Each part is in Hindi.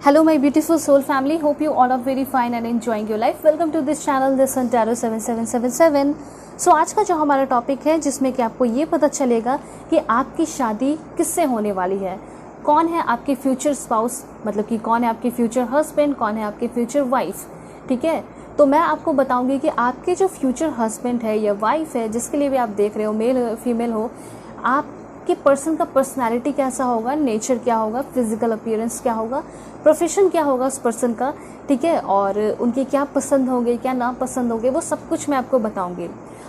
Hello my beautiful soul family, hope you all are very fine and enjoying your life. Welcome to this channel, The Sun Tarot 7777. सो आज का जो हमारा टॉपिक है जिसमें कि आपको ये पता चलेगा कि आपकी शादी किससे होने वाली है, कौन है आपके फ्यूचर स्पाउस, मतलब कि कौन है आपके फ्यूचर हस्बैंड, कौन है आपके फ्यूचर वाइफ। ठीक है, तो मैं आपको बताऊंगी कि आपके जो फ्यूचर हस्बैंड है या वाइफ है, जिसके लिए भी आप देख रहे हो, मेल हो फीमेल हो, आपके पर्सन का पर्सनालिटी कैसा होगा, नेचर क्या होगा, फिजिकल अपीयरेंस क्या होगा, प्रोफेशन क्या होगा उस पर्सन का। ठीक है, और उनके क्या पसंद होंगे, क्या ना पसंद होंगे, वो सब कुछ मैं आपको बताऊंगी।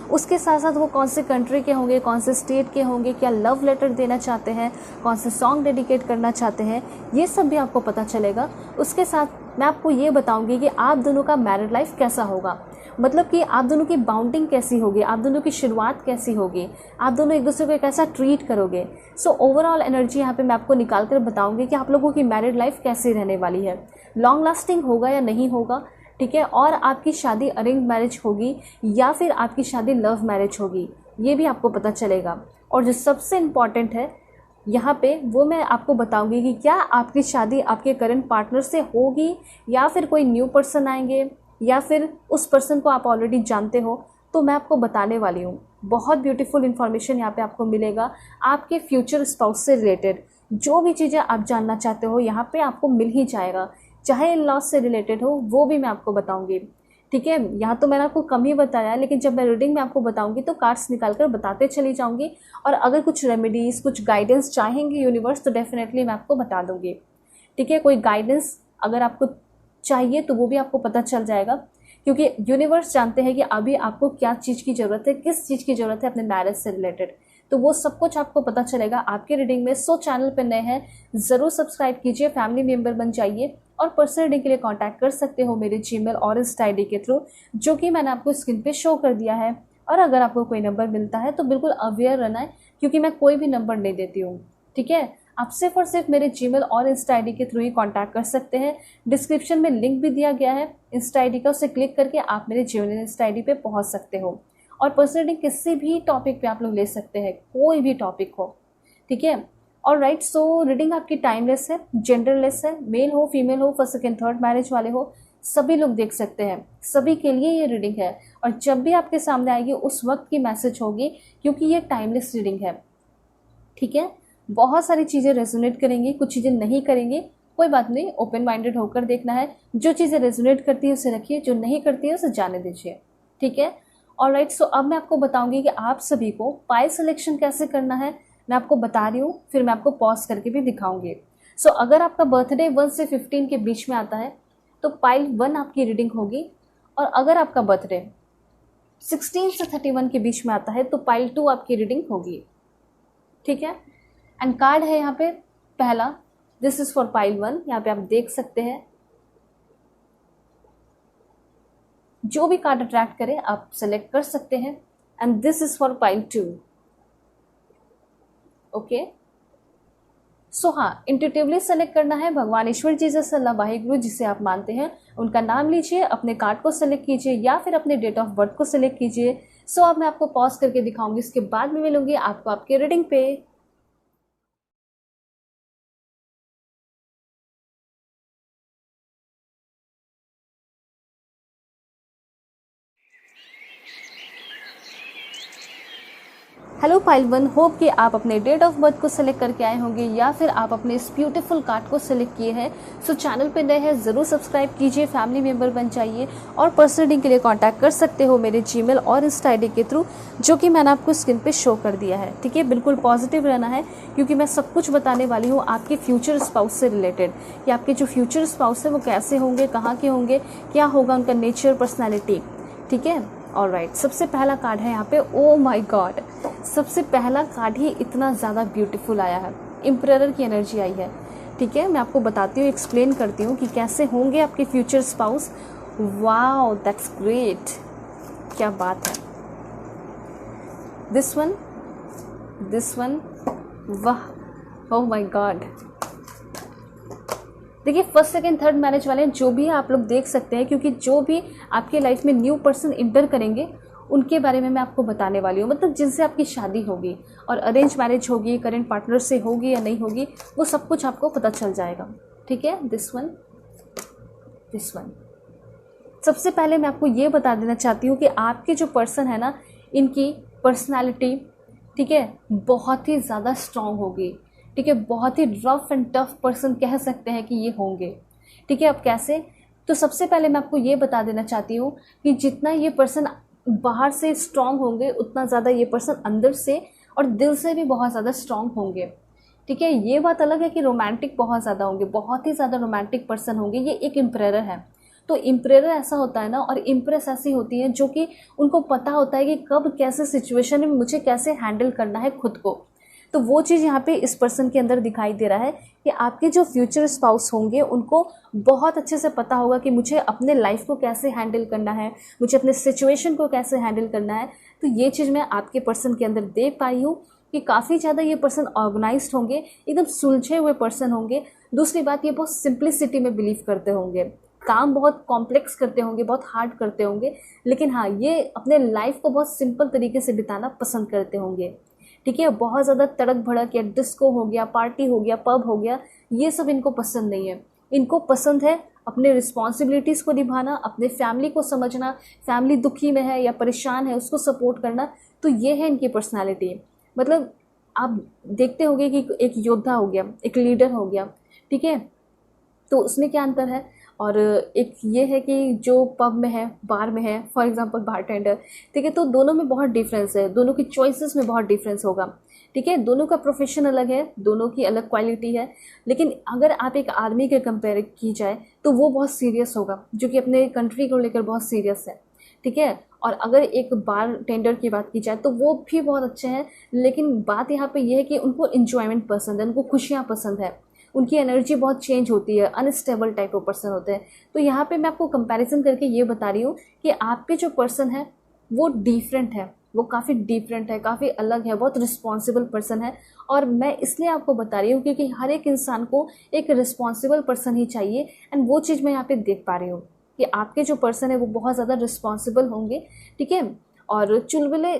उसके साथ साथ वो कौन से कंट्री के होंगे, कौन से स्टेट के होंगे, क्या लव लेटर देना चाहते हैं, कौन से सॉन्ग डेडिकेट करना चाहते हैं, ये सब भी आपको पता चलेगा। उसके साथ मैं आपको ये बताऊंगी कि आप दोनों का मैरिड लाइफ कैसा होगा, मतलब कि आप दोनों की बाउंडिंग कैसी होगी, आप दोनों की शुरुआत कैसी होगी, आप दोनों एक दूसरे को कैसा ट्रीट करोगे। सो ओवरऑल एनर्जी यहाँ पे मैं आपको निकाल कर बताऊंगी कि आप लोगों की मैरिड लाइफ कैसी रहने वाली है, लॉन्ग लास्टिंग होगा या नहीं होगा। ठीक है, और आपकी शादी अरेंज मैरिज होगी या फिर आपकी शादी लव मैरिज होगी, ये भी आपको पता चलेगा। और जो सबसे इम्पॉर्टेंट है यहाँ पे, वो मैं आपको बताऊंगी कि क्या आपकी शादी आपके करंट पार्टनर से होगी या फिर कोई न्यू पर्सन आएंगे या फिर उस पर्सन को आप ऑलरेडी जानते हो। तो मैं आपको बताने वाली हूँ, बहुत ब्यूटीफुल इन्फॉर्मेशन यहाँ पे आपको मिलेगा आपके फ्यूचर स्पाउस से रिलेटेड। जो भी चीज़ें आप जानना चाहते हो यहाँ पे आपको मिल ही जाएगा, चाहे इन लॉस से रिलेटेड हो, वो भी मैं आपको बताऊंगी। ठीक है, यहाँ तो मैंने आपको कम ही बताया, लेकिन जब मैं रीडिंग में आपको बताऊंगी तो कार्ड्स निकाल कर बताते चली जाऊंगी। और अगर कुछ रेमेडीज, कुछ गाइडेंस चाहेंगे यूनिवर्स, तो डेफिनेटली मैं आपको बता दूंगी। ठीक है, कोई गाइडेंस अगर आपको चाहिए तो वो भी आपको पता चल जाएगा, क्योंकि यूनिवर्स जानते हैं कि अभी आपको क्या चीज़ की ज़रूरत है, किस चीज़ की ज़रूरत है अपने मैरिज से रिलेटेड। तो वो सब कुछ आपको पता चलेगा आपके रीडिंग में। सो चैनल पर नए हैं ज़रूर सब्सक्राइब कीजिए, फैमिली मेम्बर बन जाइए, और पर्सनल रीडिंग के लिए कांटेक्ट कर सकते हो मेरे जीमेल और इंस्टा आईडी के थ्रू, जो कि मैंने आपको स्क्रीन पे शो कर दिया है। और अगर आपको कोई नंबर मिलता है तो बिल्कुल अवेयर रहना है, क्योंकि मैं कोई भी नंबर नहीं देती हूँ। ठीक है, आप सिर्फ और सिर्फ मेरे जीमेल और इंस्टा आईडी के थ्रू ही कांटेक्ट कर सकते हैं। डिस्क्रिप्शन में लिंक भी दिया गया है इंस्टा आईडी का, उसे क्लिक करके आप मेरे जीमेल इंस्टा आईडी पे पहुँच सकते हो। और पर्सनल रीडिंग किसी भी टॉपिक पे आप लोग ले सकते हैं, कोई भी टॉपिक हो। ठीक है, और राइट, सो रीडिंग आपकी टाइमलेस है, जेंडरलेस है, मेल हो फीमेल हो, फर्स्ट सेकंड थर्ड मैरिज वाले हो, सभी लोग देख सकते हैं, सभी के लिए ये रीडिंग है। और जब भी आपके सामने आएगी उस वक्त की मैसेज होगी, क्योंकि ये टाइमलेस रीडिंग है। ठीक है, बहुत सारी चीज़ें रेजोनेट करेंगी, कुछ चीज़ें नहीं करेंगी, कोई बात नहीं, ओपन माइंडेड होकर देखना है। जो चीज़ें रेजोनेट करती है उसे रखिए, जो नहीं करती है उसे जाने दीजिए। ठीक है, और राइट, सो अब मैं आपको बताऊंगी कि आप सभी को पाइल सिलेक्शन कैसे करना है, मैं आपको बता रही हूँ, फिर मैं आपको पॉज करके भी दिखाऊंगी। सो अगर आपका बर्थडे 1 से 15 के बीच में आता है तो पाइल 1 आपकी रीडिंग होगी, और अगर आपका बर्थडे 16 से 31 के बीच में आता है तो पाइल 2 आपकी रीडिंग होगी। ठीक है, एंड कार्ड है यहाँ पे पहला, दिस इज फॉर पाइल 1, यहाँ पे आप देख सकते हैं। जो भी कार्ड अट्रैक्ट करे आप सेलेक्ट कर सकते हैं, and this is for pile 2। Okay, so हाँ, इंट्यूटिवली सेलेक्ट करना है। भगवान ईश्वर जीसस अल्लाह वाहिगुरु जिसे आप मानते हैं उनका नाम लीजिए, अपने कार्ड को सेलेक्ट कीजिए या फिर अपने डेट ऑफ बर्थ को सेलेक्ट कीजिए। सो अब मैं आपको पॉज करके दिखाऊंगी, इसके बाद में मिलूंगी आपको आपके रीडिंग पे। हेलो पाइल 1, होप कि आप अपने डेट ऑफ बर्थ को सिलेक्ट करके आए होंगे या फिर आप अपने इस ब्यूटीफुल कार्ड को सिलेक्ट किए हैं। सो चैनल पे नए हैं ज़रूर सब्सक्राइब कीजिए, फैमिली मेंबर बन जाइए, और पर्सनल रीडिंग के लिए कांटेक्ट कर सकते हो मेरे जीमेल और इंस्टा आईडी के थ्रू, जो कि मैंने आपको स्क्रीन पे शो कर दिया है। ठीक है, बिल्कुल पॉजिटिव रहना है, क्योंकि मैं सब कुछ बताने वाली हूँ आपके फ्यूचर स्पाउस से रिलेटेड, कि आपके जो फ्यूचर स्पाउस है वो कैसे होंगे, कहाँ के होंगे, क्या होगा उनका नेचर, पर्सनैलिटी। ठीक है, ऑलराइट, सबसे पहला कार्ड है यहाँ पे, ओ माय गॉड, सबसे पहला कार्ड ही इतना ज़्यादा ब्यूटीफुल आया है, एम्परर की एनर्जी आई है। ठीक है, मैं आपको बताती हूँ, एक्सप्लेन करती हूँ कि कैसे होंगे आपके future spouse. Wow, that's great, क्या बात है। दिस वन, वाह, ओह माय गॉड। देखिए, फर्स्ट सेकंड थर्ड मैरिज वाले जो भी आप लोग देख सकते हैं, क्योंकि जो भी आपके लाइफ में न्यू पर्सन इंटर करेंगे उनके बारे में मैं आपको बताने वाली हूँ, मतलब जिनसे आपकी शादी होगी, और अरेंज मैरिज होगी, करंट पार्टनर से होगी या नहीं होगी, वो सब कुछ आपको पता चल जाएगा। ठीक है, दिस वन, दिस वन। सबसे पहले मैं आपको ये बता देना चाहती हूँ कि आपके जो पर्सन है ना, इनकी पर्सनालिटी, ठीक है, बहुत ही ज़्यादा स्ट्रांग होगी, ठीक है, बहुत ही रफ एंड टफ पर्सन कह सकते हैं कि ये होंगे, ठीक है। अब कैसे? तो सबसे पहले मैं आपको ये बता देना चाहती हूँ कि जितना ये पर्सन बाहर से स्ट्रांग होंगे, उतना ज़्यादा ये पर्सन अंदर से और दिल से भी बहुत ज़्यादा स्ट्रांग होंगे, ठीक है। ये बात अलग है कि रोमांटिक बहुत ज़्यादा होंगे, बहुत ही ज़्यादा रोमांटिक पर्सन होंगे। ये एक इम्प्रेरर है। तो इम्प्रेरर ऐसा होता है ना, और इम्प्रेस ऐसी होती है जो कि उनको पता होता है कि कब कैसे सिचुएशन में मुझे कैसे हैंडल करना है खुद को। तो वो चीज़ यहाँ पे इस पर्सन के अंदर दिखाई दे रहा है कि आपके जो फ्यूचर स्पाउस होंगे उनको बहुत अच्छे से पता होगा कि मुझे अपने लाइफ को कैसे हैंडल करना है, मुझे अपने सिचुएशन को कैसे हैंडल करना है। तो ये चीज़ मैं आपके पर्सन के अंदर देख पाई हूँ कि काफ़ी ज़्यादा ये पर्सन ऑर्गेनाइज्ड होंगे, एकदम सुलझे हुए पर्सन होंगे। दूसरी बात, ये बहुत सिंप्लिसिटी में बिलीव करते होंगे, काम बहुत कॉम्प्लेक्स करते होंगे, बहुत हार्ड करते होंगे, लेकिन हाँ, ये अपने लाइफ को बहुत सिंपल तरीके से बिताना पसंद करते होंगे, ठीक है। बहुत ज़्यादा तड़क भड़क या डिस्को हो गया, पार्टी हो गया, पब हो गया, ये सब इनको पसंद नहीं है। इनको पसंद है अपने रिस्पॉन्सिबिलिटीज़ को निभाना, अपने फैमिली को समझना, फैमिली दुखी में है या परेशान है उसको सपोर्ट करना। तो ये है इनकी पर्सनैलिटी। मतलब आप देखते होंगे कि एक योद्धा हो गया, एक लीडर हो गया, ठीक है, तो उसमें क्या अंतर है। और एक ये है कि जो पब में है, बार में है, फॉर एग्जांपल बारटेंडर, ठीक है, तो दोनों में बहुत डिफरेंस है, दोनों की चॉइसेस में बहुत डिफरेंस होगा, ठीक है। दोनों का प्रोफेशन अलग है, दोनों की अलग क्वालिटी है। लेकिन अगर आप एक आर्मी के कंपेयर की जाए तो वो बहुत सीरियस होगा, जो कि अपने कंट्री को लेकर बहुत सीरियस है, ठीक है। और अगर एक बार टेंडर की बात की जाए तो वो भी बहुत अच्छे हैं, लेकिन बात यहाँ पे ये है कि उनको इन्जॉयमेंट पसंद है, उनको खुशियाँ पसंद है, उनकी एनर्जी बहुत चेंज होती है, अनस्टेबल टाइप ऑफ पर्सन होते हैं। तो यहाँ पे मैं आपको कंपैरिजन करके ये बता रही हूँ कि आपके जो पर्सन है वो डिफरेंट है, वो काफ़ी डिफरेंट है, काफ़ी अलग है, बहुत रिस्पॉन्सिबल पर्सन है। और मैं इसलिए आपको बता रही हूँ क्योंकि हर एक इंसान को एक रिस्पॉन्सिबल पर्सन ही चाहिए, एंड वो चीज़ मैं यहाँ पे देख पा रही हूँ कि आपके जो पर्सन है वो बहुत ज़्यादा रिस्पॉन्सिबल होंगे, ठीक है। और चुलबुले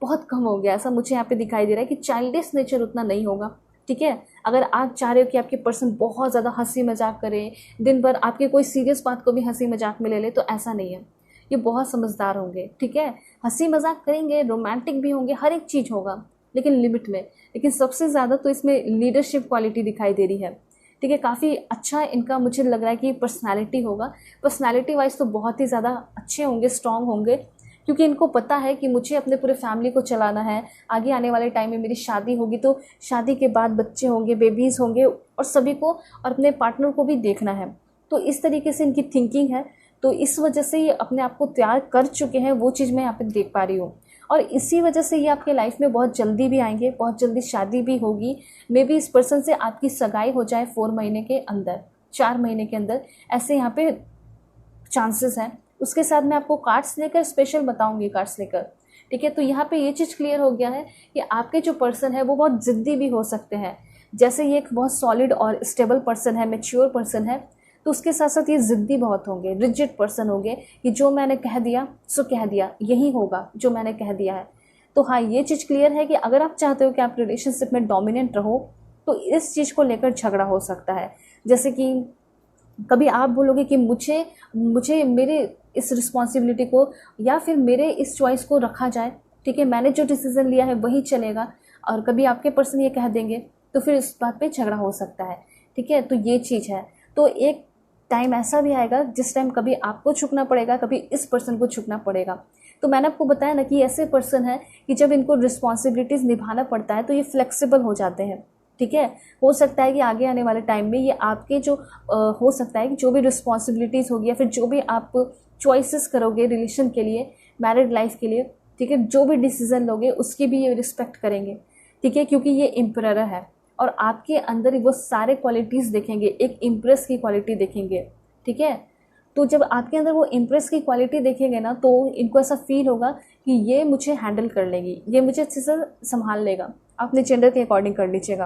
बहुत कम होंगे, ऐसा मुझे यहाँ पे दिखाई दे रहा है कि चाइल्डिश नेचर उतना नहीं होगा, ठीक है। अगर आप चाह रहे हो कि आपके पर्सन बहुत ज़्यादा हंसी मजाक करें, दिन भर आपके कोई सीरियस बात को भी हंसी मजाक में ले ले, तो ऐसा नहीं है। ये बहुत समझदार होंगे, ठीक है, हंसी मजाक करेंगे, रोमांटिक भी होंगे, हर एक चीज़ होगा लेकिन लिमिट में। लेकिन सबसे ज़्यादा तो इसमें लीडरशिप क्वालिटी दिखाई दे रही है, ठीक है। काफ़ी अच्छा इनका मुझे लग रहा है कि पर्सनैलिटी होगा। पर्सनैलिटी वाइज तो बहुत ही ज़्यादा अच्छे होंगे, स्ट्रांग होंगे, क्योंकि इनको पता है कि मुझे अपने पूरे फैमिली को चलाना है। आगे आने वाले टाइम में मेरी शादी होगी तो शादी के बाद बच्चे होंगे, बेबीज़ होंगे, और सभी को और अपने पार्टनर को भी देखना है। तो इस तरीके से इनकी थिंकिंग है। तो इस वजह से ये अपने आप को तैयार कर चुके हैं, वो चीज़ मैं यहाँ पे देख पा रही हूँ। और इसी वजह से ये आपके लाइफ में बहुत जल्दी भी आएंगे, बहुत जल्दी शादी भी होगी। मे बी इस पर्सन से आपकी सगाई हो जाए 4 महीने के अंदर, 4 महीने के अंदर, ऐसे यहाँ पे चांसेस हैं। उसके साथ मैं आपको कार्ड्स लेकर स्पेशल बताऊंगी, कार्ड्स लेकर, ठीक है। तो यहाँ पे ये चीज़ क्लियर हो गया है कि आपके जो पर्सन है वो बहुत ज़िद्दी भी हो सकते हैं। जैसे ये एक बहुत सॉलिड और स्टेबल पर्सन है, मैच्योर पर्सन है, तो उसके साथ साथ ये ज़िद्दी बहुत होंगे, रिजिड पर्सन होंगे कि जो मैंने कह दिया सो कह दिया, यही होगा जो मैंने कह दिया है। तो हाँ, ये चीज़ क्लियर है कि अगर आप चाहते हो कि आप रिलेशनशिप में डोमिनेंट रहो तो इस चीज़ को लेकर झगड़ा हो सकता है। जैसे कि कभी आप बोलोगे कि मुझे मुझे मेरे इस रिस्पॉन्सिबिलिटी को या फिर मेरे इस चॉइस को रखा जाए, ठीक है, मैंने जो डिसीजन लिया है वही चलेगा, और कभी आपके पर्सन ये कह देंगे तो फिर इस बात पे झगड़ा हो सकता है, ठीक है। तो ये चीज़ है। तो एक टाइम ऐसा भी आएगा जिस टाइम कभी आपको झुकना पड़ेगा, कभी इस पर्सन को झुकना पड़ेगा। तो मैंने आपको बताया ना कि ऐसे पर्सन है कि जब इनको रिस्पॉन्सिबिलिटीज़ निभाना पड़ता है तो ये फ्लेक्सिबल हो जाते हैं, ठीक है। हो सकता है कि आगे आने वाले टाइम में ये आपके जो हो सकता है कि जो भी रिस्पॉन्सिबिलिटीज़ होगी या फिर जो भी आप चॉइसेस करोगे रिलेशन के लिए, मैरिड लाइफ के लिए, ठीक है, जो भी डिसीजन लोगे उसकी भी ये रिस्पेक्ट करेंगे, ठीक है, क्योंकि ये एम्परर है और आपके अंदर वो सारे क्वालिटीज़ देखेंगे, एक इम्प्रेस की क्वालिटी देखेंगे, ठीक है। तो जब आपके अंदर वो इम्प्रेस की क्वालिटी देखेंगे ना तो इनको ऐसा फील होगा कि ये मुझे हैंडल कर लेगी, ये मुझे अच्छे से संभाल लेगा। अपने जेंडर के अकॉर्डिंग कर लीजिएगा।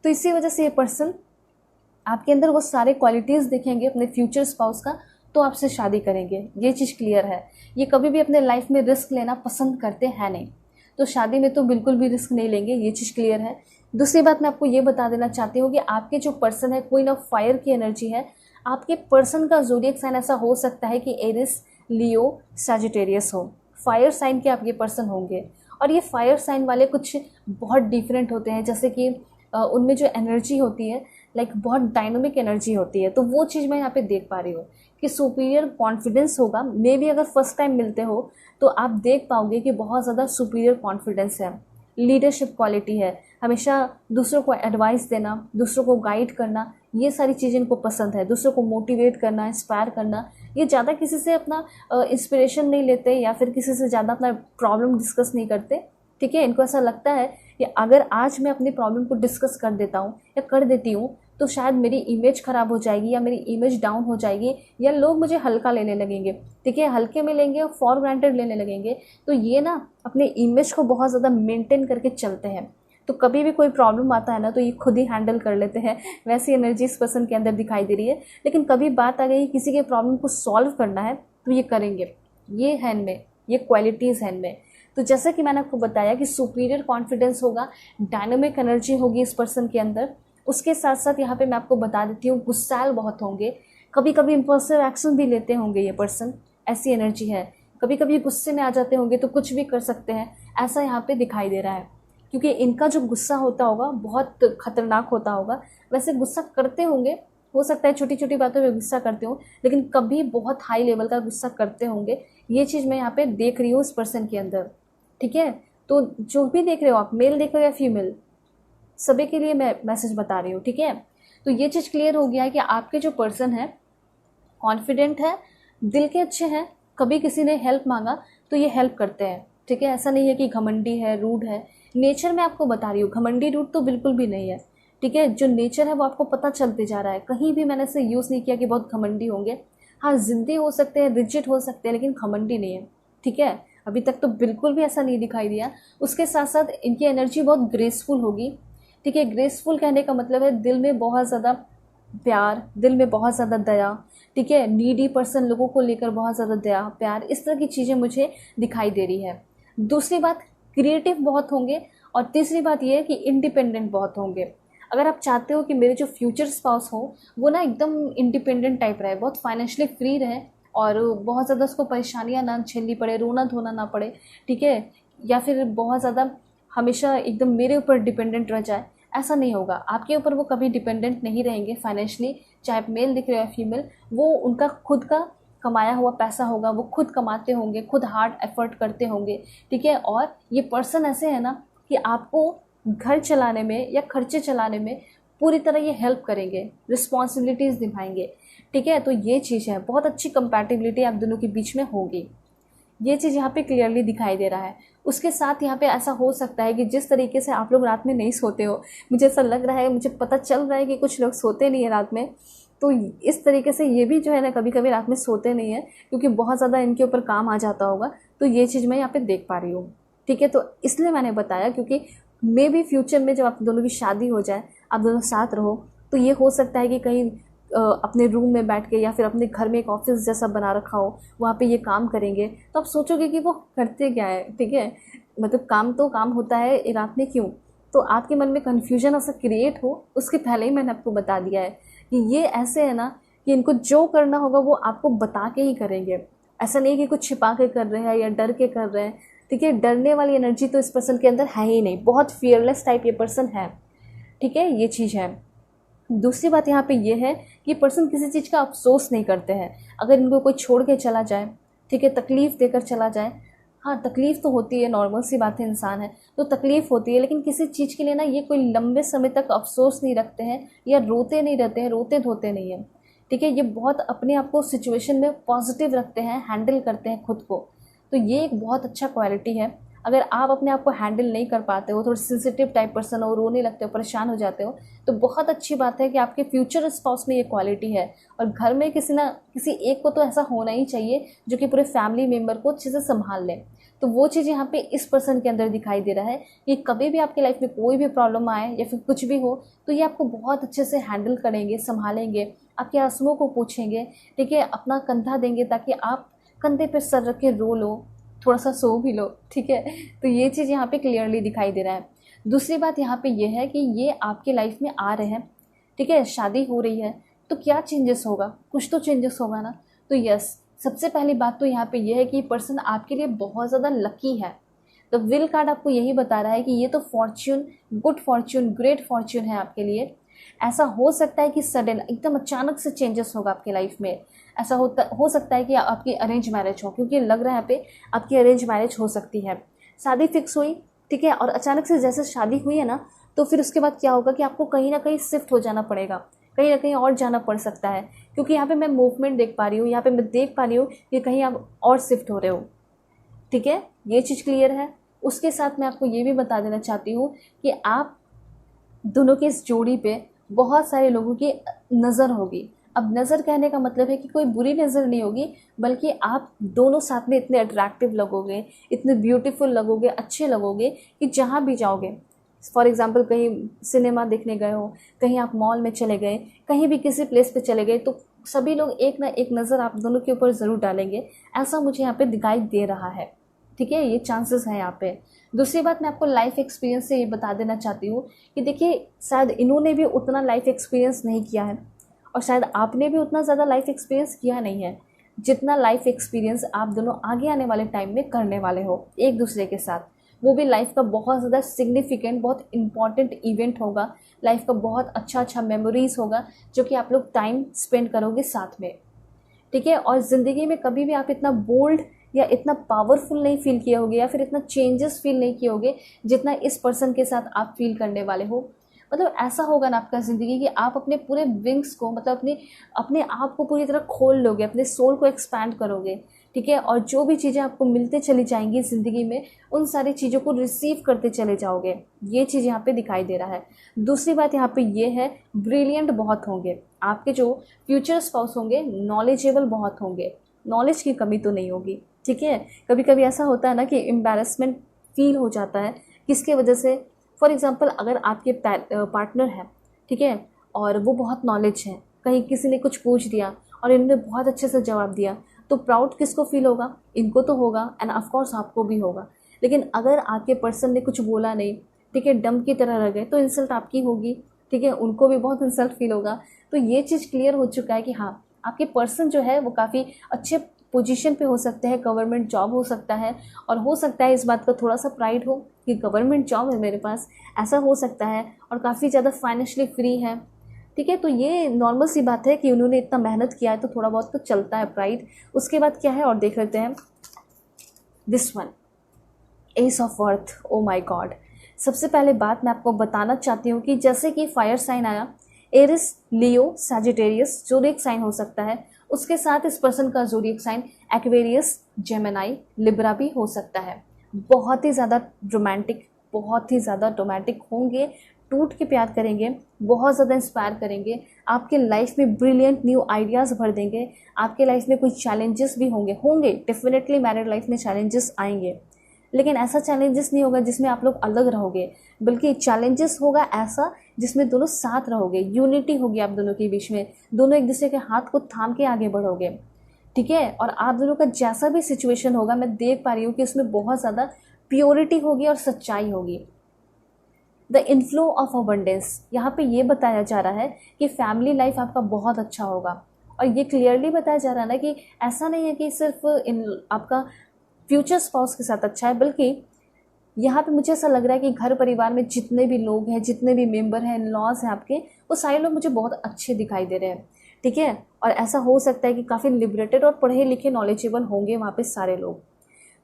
तो इसी वजह से ये पर्सन आपके अंदर वो सारे क्वालिटीज़ देखेंगे अपने फ्यूचर स्पाउस का, तो आपसे शादी करेंगे। ये चीज़ क्लियर है। ये कभी भी अपने लाइफ में रिस्क लेना पसंद करते हैं नहीं, तो शादी में तो बिल्कुल भी रिस्क नहीं लेंगे, ये चीज़ क्लियर है। दूसरी बात मैं आपको ये बता देना चाहती हूँ कि आपके जो पर्सन है क्वीन ऑफ फायर की एनर्जी है, आपके पर्सन का ज़ोडिएक साइन ऐसा हो सकता है कि एरिस, लियो, सैजिटेरियस हो। फायर साइन के आपके पर्सन होंगे और ये फायर साइन वाले कुछ बहुत डिफरेंट होते हैं, जैसे कि उनमें जो एनर्जी होती है लाइक बहुत डायनामिक एनर्जी होती है। तो वो चीज़ मैं यहाँ पे देख पा रही हूँ कि सुपीरियर कॉन्फिडेंस होगा। मे बी अगर फर्स्ट टाइम मिलते हो तो आप देख पाओगे कि बहुत ज़्यादा सुपीरियर कॉन्फिडेंस है, लीडरशिप क्वालिटी है, हमेशा दूसरों को एडवाइस देना, दूसरों को गाइड करना, ये सारी चीज़ें इनको पसंद है। दूसरों को मोटिवेट करना, इंस्पायर करना, ये ज़्यादा किसी से अपना इंस्पिरेशन नहीं लेते या फिर किसी से ज़्यादा अपना प्रॉब्लम डिस्कस नहीं करते। ठीक है, इनको ऐसा लगता है कि अगर आज मैं अपनी प्रॉब्लम को डिस्कस कर देता हूँ या कर देती हूँ तो शायद मेरी इमेज ख़राब हो जाएगी या मेरी इमेज डाउन हो जाएगी या लोग मुझे हल्का लेने लगेंगे। ठीक है, हल्के में लेंगे और फॉर ग्रांटेड लेने लगेंगे। तो ये ना अपने इमेज को बहुत ज़्यादा मेंटेन करके चलते हैं। तो कभी भी कोई प्रॉब्लम आता है ना तो ये खुद ही हैंडल कर लेते हैं। वैसी एनर्जी इस पर्सन के अंदर दिखाई दे रही है। लेकिन कभी बात आ गई किसी के प्रॉब्लम को सॉल्व करना है तो ये करेंगे, ये है इनमें, ये क्वालिटीज़ हैं इनमें। तो जैसे कि मैंने आपको बताया कि सुपीरियर कॉन्फिडेंस होगा, डायनामिक एनर्जी होगी इस पर्सन के अंदर। उसके साथ साथ यहाँ पे मैं आपको बता देती हूँ गुस्सैल बहुत होंगे, कभी कभी इम्पल्सिव एक्शन भी लेते होंगे ये पर्सन, ऐसी एनर्जी है। कभी कभी गुस्से में आ जाते होंगे तो कुछ भी कर सकते हैं, ऐसा यहाँ पे दिखाई दे रहा है। क्योंकि इनका जो गुस्सा होता होगा बहुत खतरनाक होता होगा। वैसे गुस्सा करते होंगे, हो सकता है छोटी छोटी बातों पे गुस्सा करते हो, लेकिन कभी बहुत हाई लेवल का गुस्सा करते होंगे। ये चीज़ मैं यहाँ पे देख रही हूँ इस पर्सन के अंदर। ठीक है, तो जो भी देख रहे हो आप, मेल देख रहे हो या फीमेल, सभी के लिए मैं मैसेज बता रही हूँ। ठीक है, तो ये चीज़ क्लियर हो गया है कि आपके जो पर्सन है कॉन्फिडेंट है, दिल के अच्छे हैं, कभी किसी ने हेल्प मांगा तो ये हेल्प करते हैं। ठीक है, ऐसा नहीं है कि घमंडी है, रूड है। नेचर में आपको बता रही हूँ, घमंडी रूड तो बिल्कुल भी नहीं है। ठीक है, जो नेचर है वो आपको पता चलते जा रहा है। कहीं भी मैंने इसे यूज़ नहीं किया कि बहुत घमंडी होंगे। हाँ, जिद्दी हो सकते हैं, रिजिड हो सकते हैं, लेकिन घमंडी नहीं है। ठीक है, अभी तक तो बिल्कुल भी ऐसा नहीं दिखाई दिया। उसके साथ साथ इनकी एनर्जी बहुत ग्रेसफुल होगी। ठीक है, ग्रेसफुल कहने का मतलब है दिल में बहुत ज़्यादा प्यार, दिल में बहुत ज़्यादा दया। ठीक है, नीडी पर्सन, लोगों को लेकर बहुत ज़्यादा दया, प्यार, इस तरह की चीज़ें मुझे दिखाई दे रही है। दूसरी बात, क्रिएटिव बहुत होंगे। और तीसरी बात ये है कि इंडिपेंडेंट बहुत होंगे। अगर आप चाहते हो कि मेरे जो फ्यूचर स्पाउस हो वो ना एकदम इंडिपेंडेंट टाइप रहे, बहुत फाइनेंशियली फ्री रहे और बहुत ज़्यादा उसको परेशानियां ना झेलनी पड़े, रोना धोना ना पड़े। ठीक है, या फिर बहुत ज़्यादा हमेशा एकदम मेरे ऊपर डिपेंडेंट रह जाए, ऐसा नहीं होगा। आपके ऊपर वो कभी डिपेंडेंट नहीं रहेंगे फाइनेंशियली, चाहे आप मेल दिख रहे हो या फीमेल। वो उनका खुद का कमाया हुआ पैसा होगा, वो खुद कमाते होंगे, खुद हार्ड एफर्ट करते होंगे। ठीक है, और ये पर्सन ऐसे है ना कि आपको घर चलाने में या खर्चे चलाने में पूरी तरह ये हेल्प करेंगे, रिस्पॉन्सिबिलिटीज़ निभाएंगे। ठीक है, तो ये चीज़ है, बहुत अच्छी कंपैटिबिलिटी आप दोनों के बीच में होगी। ये चीज़ यहाँ पे क्लियरली दिखाई दे रहा है। उसके साथ यहाँ पे ऐसा हो सकता है कि जिस तरीके से आप लोग रात में नहीं सोते हो, मुझे ऐसा लग रहा है, मुझे पता चल रहा है कि कुछ लोग सोते नहीं है रात में। तो इस तरीके से ये भी जो है ना कभी कभी रात में सोते नहीं है क्योंकि बहुत ज़्यादा इनके ऊपर काम आ जाता होगा। तो ये चीज़ मैं यहाँ पे देख पा रही हूँ। ठीक है, तो इसलिए मैंने बताया क्योंकि मे भी फ्यूचर में जब आप दोनों की शादी हो जाए, आप दोनों साथ रहो, तो ये हो सकता है कि कहीं अपने रूम में बैठ के या फिर अपने घर में एक ऑफिस जैसा बना रखा हो, वहाँ पे ये काम करेंगे। तो आप सोचोगे कि वो करते क्या है। ठीक है, मतलब काम तो काम होता है, रात में क्यों। तो आपके मन में कन्फ्यूजन ऐसा क्रिएट हो, उसके पहले ही मैंने आपको बता दिया है कि ये ऐसे है ना कि इनको जो करना होगा वो आपको बता के ही करेंगे। ऐसा नहीं कि कुछ छिपा के कर रहे हैं या डर के कर रहे हैं। ठीक है, डरने वाली एनर्जी तो इस पर्सन के अंदर है ही नहीं, बहुत फियरलेस टाइप ये पर्सन है। ठीक है, ये चीज़ है। दूसरी बात यहाँ पे ये है कि पर्सन किसी चीज़ का अफसोस नहीं करते हैं। अगर इनको कोई छोड़ के चला जाए, ठीक है, तकलीफ़ देकर चला जाए, हाँ तकलीफ़ तो होती है, नॉर्मल सी बात है, इंसान है तो तकलीफ़ होती है, लेकिन किसी चीज़ के लिए ना ये कोई लंबे समय तक अफसोस नहीं रखते हैं या रोते नहीं रहते हैं, रोते धोते नहीं हैं। ठीक है, ये बहुत अपने आप को सिचुएशन में पॉजिटिव रखते हैं, हैंडल करते हैं खुद को। तो ये एक बहुत अच्छा क्वालिटी है। अगर आप अपने आप को हैंडल नहीं कर पाते हो, थोड़ा सेंसिटिव टाइप पर्सन हो, रोने लगते हो, परेशान हो जाते हो, तो बहुत अच्छी बात है कि आपके फ्यूचर स्पाउस में ये क्वालिटी है। और घर में किसी एक को तो ऐसा होना ही चाहिए जो कि पूरे फैमिली मेम्बर को अच्छे से संभाल ले। तो वो चीज़ यहाँ पे इस पर्सन के अंदर दिखाई दे रहा है कि कभी भी आपकी लाइफ में कोई भी प्रॉब्लम आए या फिर कुछ भी हो तो ये आपको बहुत अच्छे से हैंडल करेंगे, संभालेंगे, आपके आंसुओं को पूछेंगे। ठीक है, अपना कंधा देंगे ताकि आप कंधे पे सर रख के रो लो, थोड़ा सा सो भी लो। ठीक है, तो ये चीज़ यहाँ पे क्लियरली दिखाई दे रहा है। दूसरी बात यहाँ पे ये है कि ये आपके लाइफ में आ रहे हैं। ठीक है, शादी हो रही है, तो क्या चेंजेस होगा, कुछ तो चेंजेस होगा ना। तो यस, सबसे पहली बात तो यहाँ पे ये है कि पर्सन आपके लिए बहुत ज़्यादा लकी है। तो विल कार्ड आपको यही बता रहा है कि ये तो Fortune, good Fortune, great Fortune है आपके लिए। ऐसा हो सकता है कि सडन एकदम अचानक से चेंजेस होगा आपके लाइफ में। ऐसा हो सकता है कि आपकी अरेंज मैरिज हो, क्योंकि लग रहा है यहाँ पे आपकी अरेंज मैरिज हो सकती है। शादी फिक्स हुई, ठीक है, और अचानक से जैसे शादी हुई है ना, तो फिर उसके बाद क्या होगा कि आपको कहीं ना कहीं शिफ्ट हो जाना पड़ेगा, कहीं ना कहीं और जाना पड़ सकता है, क्योंकि यहाँ पे मैं मूवमेंट देख पा रही हूँ, यहाँ पे मैं देख पा रही हूँ कि कहीं आप और शिफ्ट हो रहे हो। ठीक है, ये चीज़ क्लियर है। उसके साथ मैं आपको ये भी बता देना चाहती हूँ कि आप दोनों के इस जोड़ी पे बहुत सारे लोगों की नज़र होगी। अब नज़र कहने का मतलब है कि कोई बुरी नज़र नहीं होगी, बल्कि आप दोनों साथ में इतने अट्रैक्टिव लगोगे, इतने ब्यूटीफुल लगोगे, अच्छे लगोगे कि जहाँ भी जाओगे, फॉर एग्ज़ाम्पल कहीं सिनेमा देखने गए हो, कहीं आप मॉल में चले गए, कहीं भी किसी प्लेस पे चले गए, तो सभी लोग एक ना एक नज़र आप दोनों के ऊपर ज़रूर डालेंगे। ऐसा मुझे यहाँ पे दिखाई दे रहा है। ठीक है, ये चांसेस हैं यहाँ पे। दूसरी बात मैं आपको लाइफ एक्सपीरियंस से ये बता देना चाहती हूँ कि देखिए, शायद इन्होंने भी उतना लाइफ एक्सपीरियंस नहीं किया है, और शायद आपने भी उतना ज़्यादा लाइफ एक्सपीरियंस किया नहीं है जितना लाइफ एक्सपीरियंस आप दोनों आगे आने वाले टाइम में करने वाले हो एक दूसरे के साथ। वो भी लाइफ का बहुत ज़्यादा सिग्निफिकेंट, बहुत इंपॉर्टेंट इवेंट होगा, लाइफ का बहुत अच्छा मेमोरीज होगा जो कि आप लोग टाइम स्पेंड करोगे साथ में। ठीक है, और ज़िंदगी में कभी भी आप इतना बोल्ड या इतना पावरफुल नहीं फील किए होगे, या फिर इतना चेंजेस फील नहीं किए होगे जितना इस पर्सन के साथ आप फील करने वाले हो। मतलब ऐसा होगा ना आपका ज़िंदगी कि आप अपने पूरे विंग्स को, मतलब अपने अपने आप को पूरी तरह खोल लोगे, अपने सोल को एक्सपैंड करोगे। ठीक है, और जो भी चीज़ें आपको मिलते चली जाएंगी ज़िंदगी में, उन सारी चीज़ों को रिसीव करते चले जाओगे। ये चीज़ यहाँ पे दिखाई दे रहा है। दूसरी बात यहाँ पे ये है, ब्रिलियंट बहुत होंगे आपके जो फ्यूचर स्पाउस होंगे, नॉलेजेबल बहुत होंगे, नॉलेज की कमी तो नहीं होगी। ठीक है, कभी कभी ऐसा होता है ना कि एम्बैरेसमेंट फील हो जाता है, किसके वजह से, फॉर एग्जांपल अगर आपके पार्टनर है, ठीक है, और वो बहुत नॉलेज है, कहीं किसी ने कुछ पूछ दिया और इन्होंने बहुत अच्छे से जवाब दिया, तो प्राउड किसको फील होगा, इनको तो होगा, एंड ऑफ कोर्स आपको भी होगा। लेकिन अगर आपके पर्सन ने कुछ बोला नहीं, ठीक है, डम की तरह रह गए, तो इंसल्ट आपकी होगी। ठीक है, उनको भी बहुत इंसल्ट फील होगा। तो ये चीज़ क्लियर हो चुका है कि हाँ, आपके पर्सन जो है वो काफ़ी अच्छे पोजीशन पे हो सकते हैं, गवर्नमेंट जॉब हो सकता है, और हो सकता है इस बात का थोड़ा सा प्राइड हो कि गवर्नमेंट जॉब है मेरे पास, ऐसा हो सकता है, और काफ़ी ज़्यादा फाइनेंशियली फ्री है। ठीक है, तो ये नॉर्मल सी बात है कि उन्होंने इतना मेहनत किया है, तो थोड़ा बहुत तो चलता है प्राइड। उसके बाद क्या है और देख लेते हैं, this one, S of earth. O my God, सबसे पहले बात मैं आपको बताना चाहती हूँ कि जैसे कि फायर साइन आया, Aries, Leo, Sagittarius zodiac sign हो सकता है, उसके साथ इस पर्सन का zodiac sign Aquarius, Gemini, Libra भी हो सकता है। बहुत ही ज़्यादा रोमांटिक, बहुत ही ज़्यादा रोमांटिक होंगे, टूट के प्यार करेंगे, बहुत ज़्यादा इंस्पायर करेंगे, आपके लाइफ में ब्रिलियंट न्यू आइडियाज़ भर देंगे। आपके लाइफ में कुछ चैलेंजेस भी होंगे डेफिनेटली मैरिड लाइफ में चैलेंजेस आएंगे, लेकिन ऐसा चैलेंजेस नहीं होगा जिसमें आप लोग अलग रहोगे, बल्कि चैलेंजेस होगा ऐसा जिसमें दोनों साथ रहोगे, यूनिटी होगी आप दोनों के बीच में, दोनों एक दूसरे के हाथ को थाम के आगे बढ़ोगे। ठीक है, और आप दोनों का जैसा भी सिचुएशन होगा, मैं देख पा रही हूँ कि उसमें बहुत ज़्यादा प्योरिटी होगी और सच्चाई होगी। द इनफ्लो ऑफ अबंडेंस, यहाँ पे ये बताया जा रहा है कि फैमिली लाइफ आपका बहुत अच्छा होगा, और ये क्लियरली बताया जा रहा है ना कि ऐसा नहीं है कि सिर्फ आपका फ्यूचर स्पाउस के साथ अच्छा है, बल्कि यहाँ पे मुझे ऐसा लग रहा है कि घर परिवार में जितने भी लोग हैं, जितने भी मेंबर हैं, लॉज हैं आपके, वो सारे लोग मुझे बहुत अच्छे दिखाई दे रहे हैं। ठीक है, और ऐसा हो सकता है कि काफ़ी लिबरेटेड और पढ़े लिखे नॉलेजेबल होंगे वहाँ पे सारे लोग।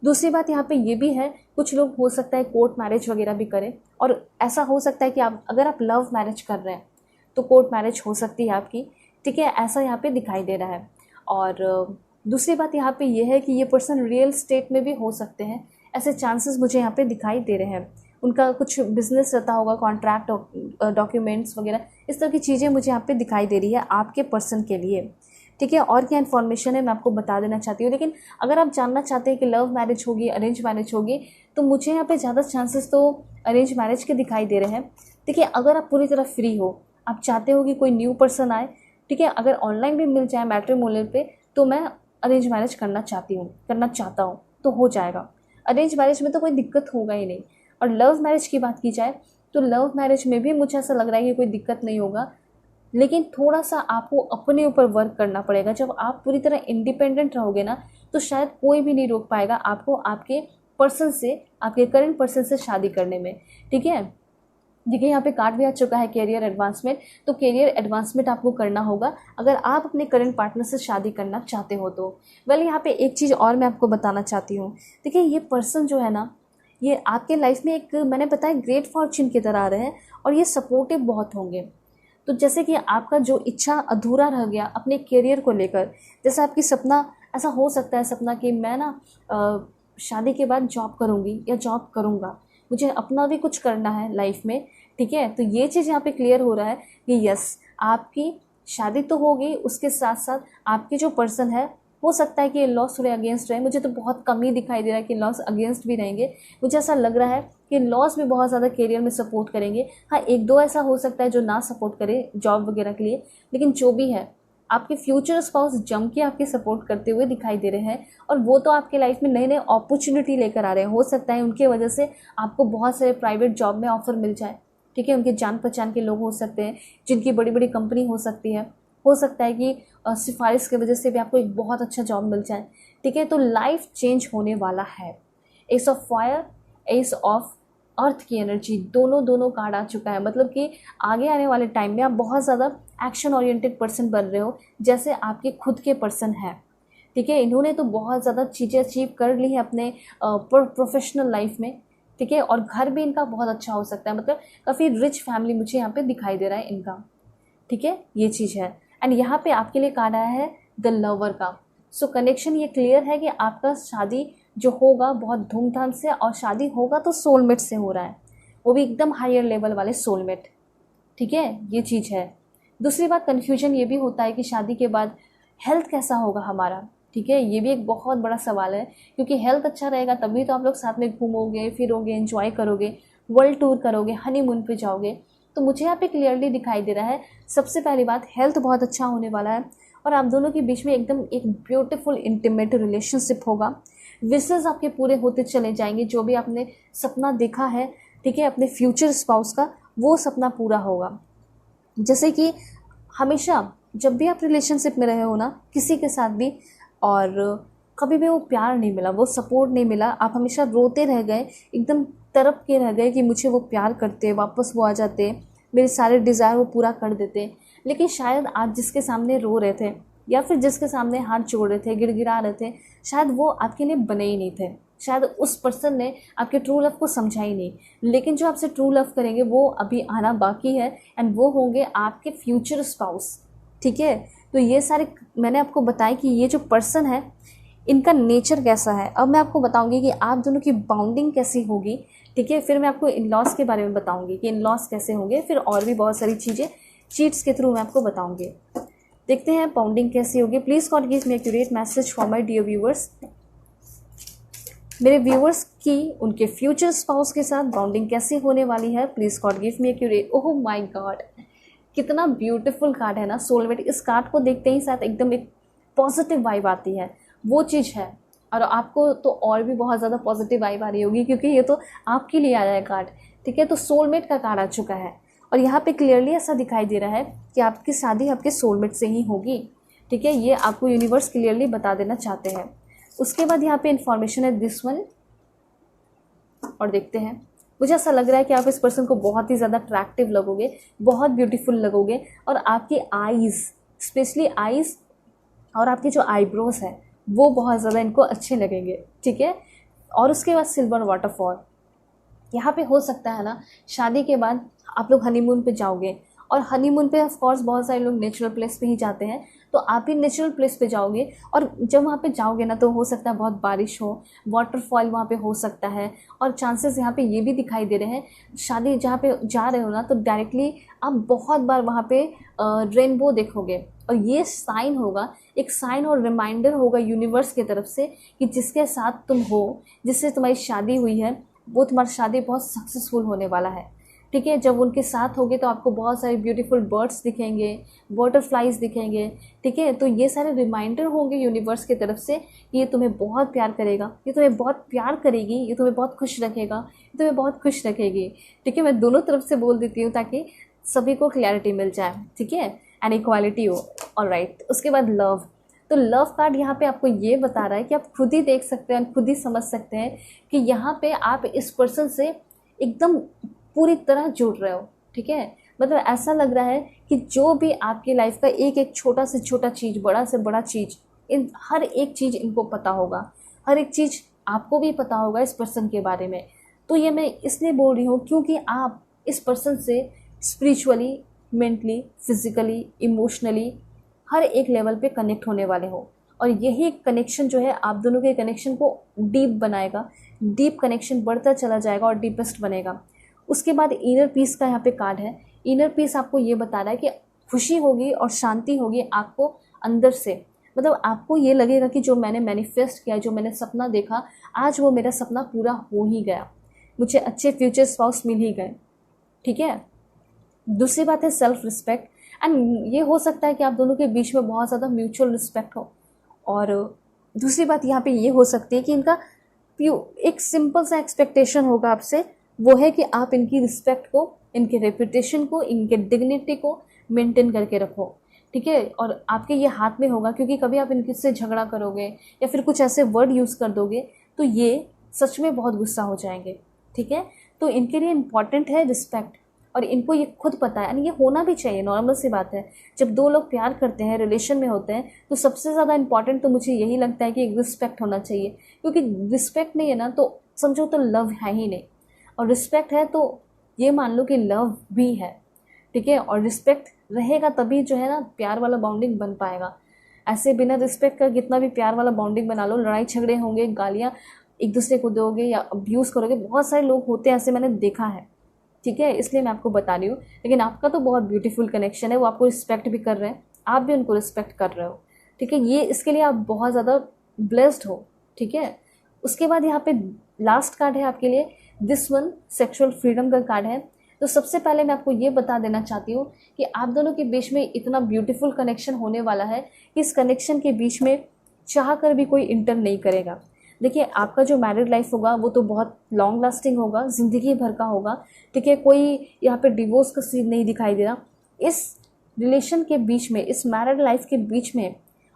दूसरी बात यहाँ पे ये भी है, कुछ लोग हो सकता है कोर्ट मैरिज वगैरह भी करें, और ऐसा हो सकता है कि अगर आप लव मैरिज कर रहे हैं तो कोर्ट मैरिज हो सकती है आपकी। ठीक है, ऐसा यहाँ पे दिखाई दे रहा है। और दूसरी बात यहाँ पे ये है कि ये पर्सन रियल स्टेट में भी हो सकते हैं, ऐसे चांसेस मुझे यहाँ पे दिखाई दे रहे हैं। उनका कुछ बिजनेस रहता होगा, कॉन्ट्रैक्ट, डॉक्यूमेंट्स वगैरह, इस तरह की चीज़ें मुझे यहाँ पे दिखाई दे रही है आपके पर्सन के लिए। ठीक है, और क्या इन्फॉर्मेशन है मैं आपको बता देना चाहती हूँ, लेकिन अगर आप जानना चाहते हैं कि लव मैरिज होगी, अरेंज मैरिज होगी, तो मुझे यहाँ पे ज़्यादा चांसेस तो अरेंज मैरिज के दिखाई दे रहे हैं। देखिए, अगर आप पूरी तरह फ्री हो, आप चाहते हो कि कोई न्यू पर्सन आए, ठीक है, अगर ऑनलाइन भी मिल जाए मैट्रिमोनियल पे, तो मैं अरेंज मैरिज करना चाहता हूँ, तो हो जाएगा। अरेंज मैरिज में तो कोई दिक्कत होगा ही नहीं। और लव मैरिज की बात की जाए तो लव मैरिज में भी मुझे ऐसा लग रहा है कि कोई दिक्कत नहीं होगा, लेकिन थोड़ा सा आपको अपने ऊपर वर्क करना पड़ेगा। जब आप पूरी तरह इंडिपेंडेंट रहोगे ना, तो शायद कोई भी नहीं रोक पाएगा आपको आपके पर्सन से, आपके करंट पर्सन से शादी करने में। ठीक है, देखिए यहाँ पे कार्ड भी आ चुका है कैरियर एडवांसमेंट। तो कैरियर एडवांसमेंट आपको करना होगा अगर आप अपने करंट पार्टनर से शादी करना चाहते हो तो। यहाँ पे एक चीज़ और मैं आपको बताना चाहती हूँ। देखिए ये पर्सन जो है ना, ये आपके लाइफ में एक, मैंने बताया, ग्रेट फॉर्च्यून की तरह आ रहे हैं और ये सपोर्टिव बहुत होंगे। तो जैसे कि आपका जो इच्छा अधूरा रह गया अपने करियर को लेकर, जैसे आपकी सपना, ऐसा हो सकता है सपना कि मैं ना शादी के बाद जॉब करूँगी या जॉब करूँगा, मुझे अपना भी कुछ करना है लाइफ में। ठीक है, तो ये चीज़ यहाँ पे क्लियर हो रहा है कि यस, आपकी शादी तो होगी, उसके साथ साथ आपके जो पर्सन है, हो सकता है कि इन लॉस थोड़े अगेंस्ट रहे। मुझे तो बहुत कम ही दिखाई दे रहा है कि लॉस अगेंस्ट भी रहेंगे। मुझे ऐसा लग रहा है कि लॉस भी बहुत ज़्यादा करियर में सपोर्ट करेंगे। हाँ, एक दो ऐसा हो सकता है जो ना सपोर्ट करे जॉब वगैरह के लिए, लेकिन जो भी है आपके फ्यूचर स्पाउस जम के आपके सपोर्ट करते हुए दिखाई दे रहे हैं। और वो तो आपके लाइफ में नए नए अपॉर्चुनिटी लेकर आ रहे हैं। हो सकता है उनके वजह से आपको बहुत सारे प्राइवेट जॉब में ऑफर मिल जाए। ठीक है, उनके जान पहचान के लोग हो सकते हैं, जिनकी बड़ी बड़ी कंपनी हो सकती है। हो सकता है कि सिफारिश की वजह से भी आपको एक बहुत अच्छा जॉब मिल जाए। ठीक है, तो लाइफ चेंज होने वाला है। S of fire, S of earth की एनर्जी, दोनों कार्ड आ चुका है। मतलब कि आगे आने वाले टाइम में आप बहुत ज़्यादा एक्शन ओरिएंटेड पर्सन बन रहे हो, जैसे आपके खुद के पर्सन हैं। ठीक है, इन्होंने तो बहुत ज़्यादा चीज़ें अचीव कर ली है अपने प्रोफेशनल लाइफ में। ठीक है, और घर भी इनका बहुत अच्छा हो सकता है। मतलब काफ़ी रिच फैमिली मुझे यहाँ पे दिखाई दे रहा है इनका। ठीक है, ये चीज़ है। एंड यहाँ पे आपके लिए कार्ड आया है द लवर का। सो कनेक्शन ये क्लियर है कि आपका शादी जो होगा बहुत धूमधाम से, और शादी होगा तो सोलमेट से हो रहा है, वो भी एकदम हायर लेवल वाले सोलमेट। ठीक है, ये चीज़ है। दूसरी बात, कन्फ्यूजन ये भी होता है कि शादी के बाद हेल्थ कैसा होगा हमारा। ठीक है, ये भी एक बहुत बड़ा सवाल है, क्योंकि हेल्थ अच्छा रहेगा तभी तो आप लोग साथ में घूमोगे फिरोगे, एंजॉय करोगे, वर्ल्ड टूर करोगे, हनीमून पे जाओगे। तो मुझे यहाँ पे क्लियरली दिखाई दे रहा है, सबसे पहली बात, हेल्थ बहुत अच्छा होने वाला है और आप दोनों के बीच में एकदम एक ब्यूटीफुल इंटीमेट रिलेशनशिप होगा। विशेस आपके पूरे होते चले जाएंगे, जो भी आपने सपना देखा है, ठीक है, अपने फ्यूचर स्पाउस का, वो सपना पूरा होगा। जैसे कि हमेशा जब भी आप रिलेशनशिप में रहे हो ना किसी के साथ भी, और कभी भी वो प्यार नहीं मिला, वो सपोर्ट नहीं मिला, आप हमेशा रोते रह गए, एकदम तड़प के रह गए कि मुझे वो प्यार करते, वापस वो आ जाते, मेरे सारे डिज़ायर वो पूरा कर देते। लेकिन शायद आप जिसके सामने रो रहे थे या फिर जिसके सामने हाथ जोड़ रहे थे, गिड़गिड़ा रहे थे, शायद वो आपके लिए बने ही नहीं थे। शायद उस पर्सन ने आपके ट्रू लव को समझा ही नहीं। लेकिन जो आपसे ट्रू लव करेंगे वो अभी आना बाकी है, एंड वो होंगे आपके फ्यूचर स्पाउस। ठीक है, तो ये सारे मैंने आपको बताया कि ये जो पर्सन है इनका नेचर कैसा है। अब मैं आपको बताऊंगी कि आप दोनों की बाउंडिंग कैसी होगी। ठीक है, फिर मैं आपको इन लॉस के बारे में बताऊंगी कि इन लॉस कैसे होंगे, फिर और भी बहुत सारी चीज़ें चीट्स के थ्रू मैं आपको बताऊंगी। देखते हैं बाउंडिंग कैसी होगी। Please God give me accurate message for my dear viewers. मेरे व्यूअर्स की उनके फ्यूचर स्पाउस के साथ बाउंडिंग कैसी होने वाली है। Please God give me accurate. Oh my God, कितना ब्यूटीफुल कार्ड है ना सोलमेट। इस कार्ड को देखते ही साथ एकदम एक पॉजिटिव वाइब आती है, वो चीज़ है। और आपको तो और भी बहुत ज़्यादा पॉजिटिव वाइब आ रही होगी, क्योंकि ये तो आपके लिए आया है कार्ड। ठीक है, तो सोलमेट का कार्ड आ चुका है और यहाँ पे क्लियरली ऐसा दिखाई दे रहा है कि आपकी शादी आपके सोलमेट से ही होगी। ठीक है, ये आपको यूनिवर्स क्लियरली बता देना चाहते हैं। उसके बाद यहाँ पे इंफॉर्मेशन है दिस वन, और देखते हैं। मुझे ऐसा लग रहा है कि आप इस पर्सन को बहुत ही ज़्यादा अट्रैक्टिव लगोगे, बहुत ब्यूटीफुल लगोगे, और आपकी आईज़, स्पेशली आईज़ और आपके जो आईब्रोज है वो बहुत ज़्यादा इनको अच्छे लगेंगे। ठीक है, और उसके बाद सिल्वर वाटरफॉल। यहाँ पे हो सकता है ना शादी के बाद आप लोग हनीमून पे जाओगे, और हनीमून पे ऑफ कोर्स बहुत सारे लोग नेचुरल प्लेस पे ही जाते हैं, तो आप भी नेचुरल प्लेस पे जाओगे। और जब वहाँ पे जाओगे ना तो हो सकता है बहुत बारिश हो, वाटरफॉल वहाँ पे हो सकता है, और चांसेस यहाँ पे ये भी दिखाई दे रहे हैं, शादी जहाँ पे जा रहे हो ना तो डायरेक्टली आप बहुत बार वहाँ पे रेनबो देखोगे। और ये साइन होगा, एक साइन और रिमाइंडर होगा यूनिवर्स की तरफ से कि जिसके साथ तुम हो, जिससे तुम्हारी शादी हुई है, वो तुम्हारी शादी बहुत सक्सेसफुल होने वाला है। ठीक है, जब उनके साथ होगे तो आपको बहुत सारे ब्यूटीफुल बर्ड्स दिखेंगे, बटरफ्लाइज दिखेंगे। ठीक है, तो ये सारे रिमाइंडर होंगे यूनिवर्स की तरफ से कि ये तुम्हें बहुत प्यार करेगा, ये तुम्हें बहुत प्यार करेगी, ये तुम्हें बहुत खुश रखेगा, ये तुम्हें बहुत खुश रखेगी। ठीक है, मैं दोनों तरफ से बोल देती हूँ ताकि सभी को क्लैरिटी मिल जाए। ठीक है, एंड इक्वालिटी हो। ऑलराइट, उसके बाद लव। तो लव कार्ड यहाँ पे आपको ये बता रहा है कि आप खुद ही देख सकते हैं, खुद ही समझ सकते हैं कि यहाँ पे आप इस पर्सन से एकदम पूरी तरह जुड़ रहे हो। ठीक है, मतलब ऐसा लग रहा है कि जो भी आपकी लाइफ का एक एक छोटा से छोटा चीज़, बड़ा से बड़ा चीज़, इन हर एक चीज़ इनको पता होगा, हर एक चीज़ आपको भी पता होगा इस पर्सन के बारे में। तो ये मैं इसलिए बोल रही हूँ क्योंकि आप इस पर्सन से स्पिरिचुअली, मेंटली, फिजिकली, इमोशनली हर एक लेवल पे कनेक्ट होने वाले हो। और यही कनेक्शन जो है आप दोनों के कनेक्शन को डीप बनाएगा, डीप कनेक्शन बढ़ता चला जाएगा और डीपेस्ट बनेगा। उसके बाद इनर पीस का यहाँ पे कार्ड है। इनर पीस आपको ये बता रहा है कि खुशी होगी और शांति होगी आपको अंदर से। मतलब आपको ये लगेगा कि जो मैंने मैनिफेस्ट किया, जो मैंने सपना देखा, आज वो मेरा सपना पूरा हो ही गया, मुझे अच्छे फ्यूचर स्पाउस मिल ही गए। ठीक है, दूसरी बात है सेल्फ रिस्पेक्ट। एंड ये हो सकता है कि आप दोनों के बीच में बहुत ज़्यादा म्यूचुअल रिस्पेक्ट हो। और दूसरी बात यहाँ पे ये हो सकती है कि इनका एक सिंपल सा एक्सपेक्टेशन होगा आपसे, वो है कि आप इनकी रिस्पेक्ट को, इनके रेपुटेशन को, इनके डिग्निटी को मेंटेन करके रखो। ठीक है, और आपके ये हाथ में होगा, क्योंकि कभी आप इनके से झगड़ा करोगे या फिर कुछ ऐसे वर्ड यूज़ कर दोगे तो ये सच में बहुत गुस्सा हो जाएंगे। ठीक है, तो इनके लिए इम्पॉर्टेंट है रिस्पेक्ट, और इनको ये खुद पता है, यानी ये होना भी चाहिए, नॉर्मल सी बात है। जब दो लोग प्यार करते हैं, रिलेशन में होते हैं, तो सबसे ज़्यादा इंपॉर्टेंट तो मुझे यही लगता है कि एक रिस्पेक्ट होना चाहिए। क्योंकि रिस्पेक्ट नहीं है ना तो समझो तो लव है ही नहीं, और रिस्पेक्ट है तो ये मान लो कि लव भी है। ठीक है, और रिस्पेक्ट रहेगा तभी जो है ना प्यार वाला बॉन्डिंग बन पाएगा। ऐसे बिना रिस्पेक्ट का कितना भी प्यार वाला बॉन्डिंग बना लो, लड़ाई झगड़े होंगे, गालियाँ एक दूसरे को दोगे या अब्यूज़ करोगे, बहुत सारे लोग होते हैं ऐसे, मैंने देखा है। ठीक है, इसलिए मैं आपको बता रही हूँ। लेकिन आपका तो बहुत ब्यूटीफुल कनेक्शन है, वो आपको रिस्पेक्ट भी कर रहे हैं, आप भी उनको रिस्पेक्ट कर रहे हो। ठीक है, ये इसके लिए आप बहुत ज़्यादा ब्लेस्ड हो। ठीक है, उसके बाद यहाँ पे लास्ट कार्ड है आपके लिए, दिस वन सेक्सुअल फ्रीडम का कार्ड है। तो सबसे पहले मैं आपको ये बता देना चाहती हूँ कि आप दोनों के बीच में इतना ब्यूटीफुल कनेक्शन होने वाला है कि इस कनेक्शन के बीच में चाह कर भी कोई इंटर नहीं करेगा। देखिए, आपका जो मैरिड लाइफ होगा वो तो बहुत लॉन्ग लास्टिंग होगा, ज़िंदगी भर का होगा। ठीक है, कोई यहाँ पे डिवोर्स का सीन नहीं दिखाई दे रहा। इस रिलेशन के बीच में, इस मैरिड लाइफ के बीच में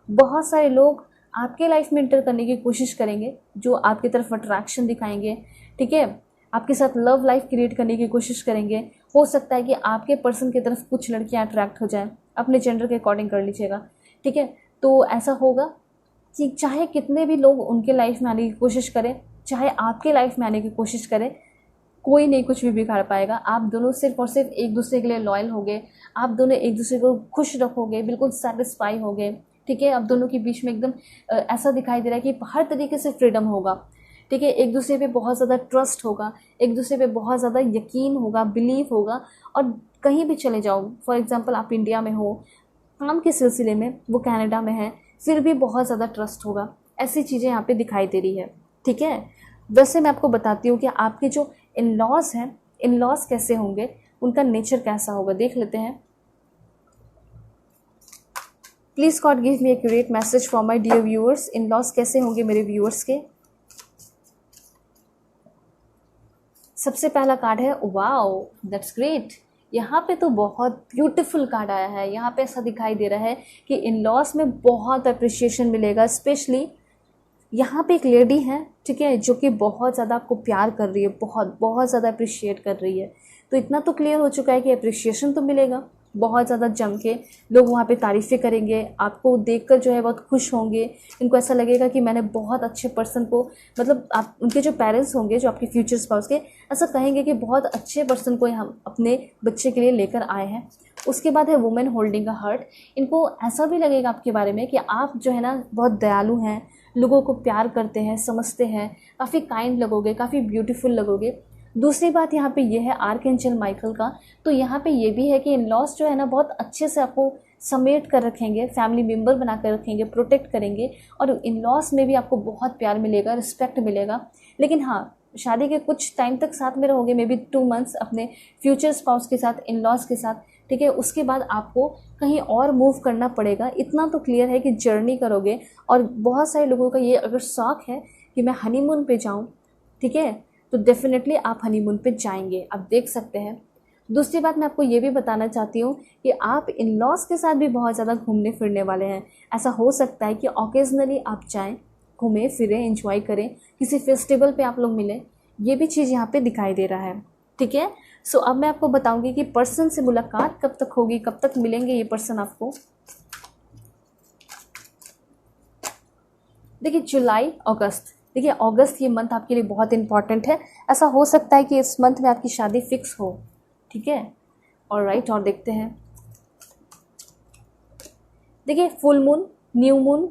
बहुत सारे लोग आपके लाइफ में इंटर करने की कोशिश करेंगे, जो आपकी तरफ अट्रैक्शन दिखाएंगे। ठीक है, आपके साथ लव लाइफ क्रिएट करने की कोशिश करेंगे। हो सकता है कि आपके पर्सन की तरफ कुछ लड़कियां अट्रैक्ट हो जाएं, अपने जेंडर के अकॉर्डिंग कर लीजिएगा। ठीक है, तो ऐसा होगा कि चाहे कितने भी लोग उनके लाइफ में आने की कोशिश करें, चाहे आपके लाइफ में आने की कोशिश करें, कोई नहीं कुछ भी बिगाड़ पाएगा। आप दोनों सिर्फ और सिर्फ एक दूसरे के लिए लॉयल होगे, आप दोनों एक दूसरे को खुश रखोगे, बिल्कुल सेटिस्फाई होगे। ठीक है, आप दोनों के बीच में एकदम ऐसा दिखाई दे रहा है कि हर तरीके से फ्रीडम होगा। ठीक है, एक दूसरे पे बहुत ज़्यादा ट्रस्ट होगा, एक दूसरे पे बहुत ज़्यादा यकीन होगा, बिलीव होगा। और कहीं भी चले जाओ, फॉर एग्जांपल आप इंडिया में हो, काम के सिलसिले में वो कनाडा में है, फिर भी बहुत ज़्यादा ट्रस्ट होगा। ऐसी चीज़ें यहाँ पे दिखाई दे रही है। ठीक है, वैसे मैं आपको बताती हूँ कि आपके जो इन लॉज हैं, इन लॉज कैसे होंगे, उनका नेचर कैसा होगा, देख लेते हैं। Please God give me accurate message for my dear viewers. In-laws कैसे होंगे मेरे व्यूअर्स के। सबसे पहला कार्ड है, वाओ दैट्स ग्रेट। यहाँ पे तो बहुत ब्यूटीफुल कार्ड आया है। यहाँ पे ऐसा दिखाई दे रहा है कि इन लॉज में बहुत अप्रिशिएशन मिलेगा। स्पेशली यहाँ पे एक लेडी है, ठीक है, जो कि बहुत ज़्यादा आपको प्यार कर रही है, बहुत बहुत ज़्यादा अप्रिशिएट कर रही है। तो इतना तो क्लियर हो चुका है कि अप्रिशिएशन तो मिलेगा, बहुत ज़्यादा जम के लोग वहाँ पे तारीफ़ें करेंगे, आपको देखकर जो है बहुत खुश होंगे। इनको ऐसा लगेगा कि मैंने बहुत अच्छे पर्सन को, मतलब आप उनके जो पेरेंट्स होंगे, जो आपके फ्यूचर स्पाउस के, ऐसा कहेंगे कि बहुत अच्छे पर्सन को हम अपने बच्चे के लिए लेकर आए हैं। उसके बाद है वुमेन होल्डिंग अ हार्ट। इनको ऐसा भी लगेगा आपके बारे में कि आप जो है ना बहुत दयालु हैं, लोगों को प्यार करते हैं, समझते हैं, काफ़ी काइंड लगोगे, काफ़ी ब्यूटीफुल लगोगे। दूसरी बात यहाँ पे ये है आर्कएंजल माइकल का। तो यहाँ पे ये भी है कि इन लॉज जो है ना बहुत अच्छे से आपको समेट कर रखेंगे, फैमिली मेम्बर बना कर रखेंगे, प्रोटेक्ट करेंगे, और इन लॉज में भी आपको बहुत प्यार मिलेगा, रिस्पेक्ट मिलेगा। लेकिन हाँ, शादी के कुछ टाइम तक साथ में रहोगे, मे बी 2 मंथ्स अपने फ्यूचर स्पाउस के साथ, इन लॉज के साथ। ठीक है, उसके बाद आपको कहीं और मूव करना पड़ेगा। इतना तो क्लियर है कि जर्नी करोगे। और बहुत सारे लोगों का ये अगर शौक है कि मैं हनीमून पे जाऊँ, ठीक है, तो डेफिनेटली आप हनीमून पे जाएंगे, आप देख सकते हैं। दूसरी बात मैं आपको ये भी बताना चाहती हूँ कि आप इन लॉज के साथ भी बहुत ज़्यादा घूमने फिरने वाले हैं। ऐसा हो सकता है कि ऑकेजनली आप जाएं, घूमें फिरें, एंजॉय करें, किसी फेस्टिवल पे आप लोग मिलें, ये भी चीज़ यहाँ पे दिखाई दे रहा है। ठीक है, सो अब मैं आपको बताऊंगी कि पर्सन से मुलाकात कब तक होगी, कब तक मिलेंगे ये पर्सन आपको। देखिए जुलाई अगस्त, देखिए अगस्त ये मंथ आपके लिए बहुत इंपॉर्टेंट है। ऐसा हो सकता है कि इस मंथ में आपकी शादी फिक्स हो। ठीक है, ऑलराइट, और देखते हैं। देखिए फुल मून, न्यू मून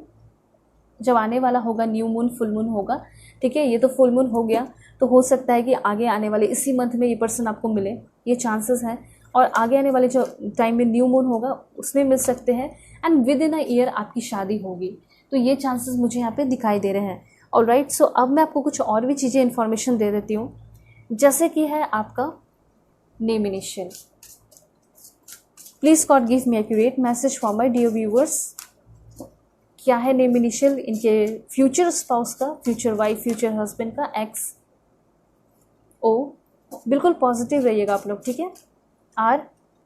जब आने वाला होगा, न्यू मून फुल मून होगा। ठीक है, ये तो फुल मून हो गया, तो हो सकता है कि आगे आने वाले इसी मंथ में ये पर्सन आपको मिले, ये चांसेस हैं। और आगे आने वाले जो टाइम में न्यू मून होगा उसमें मिल सकते हैं, and with in a year आपकी शादी होगी। तो ये चांसेस मुझे यहाँ पे दिखाई दे रहे हैं। ऑलराइट, सो अब मैं आपको कुछ और भी चीज़ें इन्फॉर्मेशन दे देती हूँ, जैसे कि है आपका name initial. Please God give me accurate message for my dear viewers. क्या है नेम इनिशियल इनके फ्यूचर स्पाउस का, फ्यूचर वाइफ, फ्यूचर हस्बैंड का, एक्स, ओ। बिल्कुल पॉजिटिव रहिएगा आप लोग। ठीक है, आर,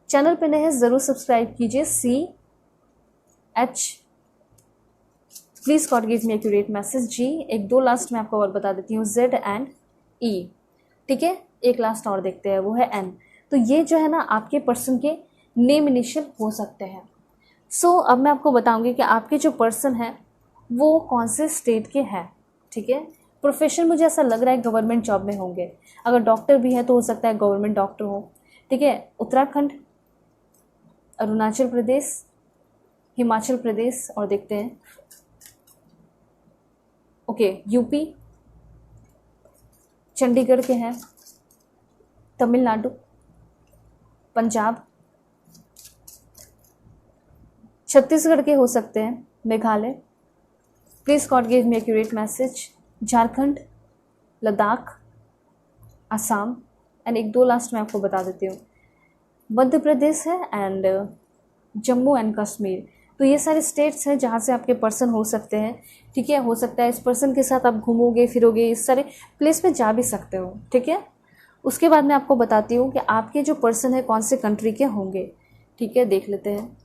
चैनल पे नए हैं ज़रूर सब्सक्राइब कीजिए। C, H, please God give me accurate message. जी, एक दो लास्ट में आपको और बता देती हूँ, जेड एंड ई। ठीक है, एक लास्ट और देखते हैं, वो है एन। तो ये जो है ना आपके पर्सन के नेम इनिशियल हो सकते हैं। सो अब मैं आपको बताऊंगी कि आपके जो पर्सन है वो कौन से स्टेट के हैं। ठीक है, प्रोफेशन मुझे ऐसा लग रहा है गवर्नमेंट जॉब में होंगे। अगर डॉक्टर भी है तो हो सकता है गवर्नमेंट डॉक्टर हो। ठीक है, उत्तराखंड, अरुणाचल प्रदेश, हिमाचल प्रदेश, और देखते हैं, ओके, यूपी, चंडीगढ़ के हैं, तमिलनाडु, पंजाब, छत्तीसगढ़ के हो सकते हैं, Meghalaya, please God give me accurate message, Jharkhand, Ladakh, Assam, and एक दो लास्ट में आपको बता देती हूँ, मध्य प्रदेश है, एंड जम्मू एंड कश्मीर। तो ये सारे स्टेट्स हैं जहाँ से आपके पर्सन हो सकते हैं। ठीक है, हो सकता है इस पर्सन के साथ आप घूमोगे फिरोगे, इस सारे प्लेस में जा भी सकते हो। ठीक है, उसके बाद मैं आपको बताती हूँ कि आपके जो पर्सन है कौन से कंट्री के होंगे। ठीक है, देख लेते हैं।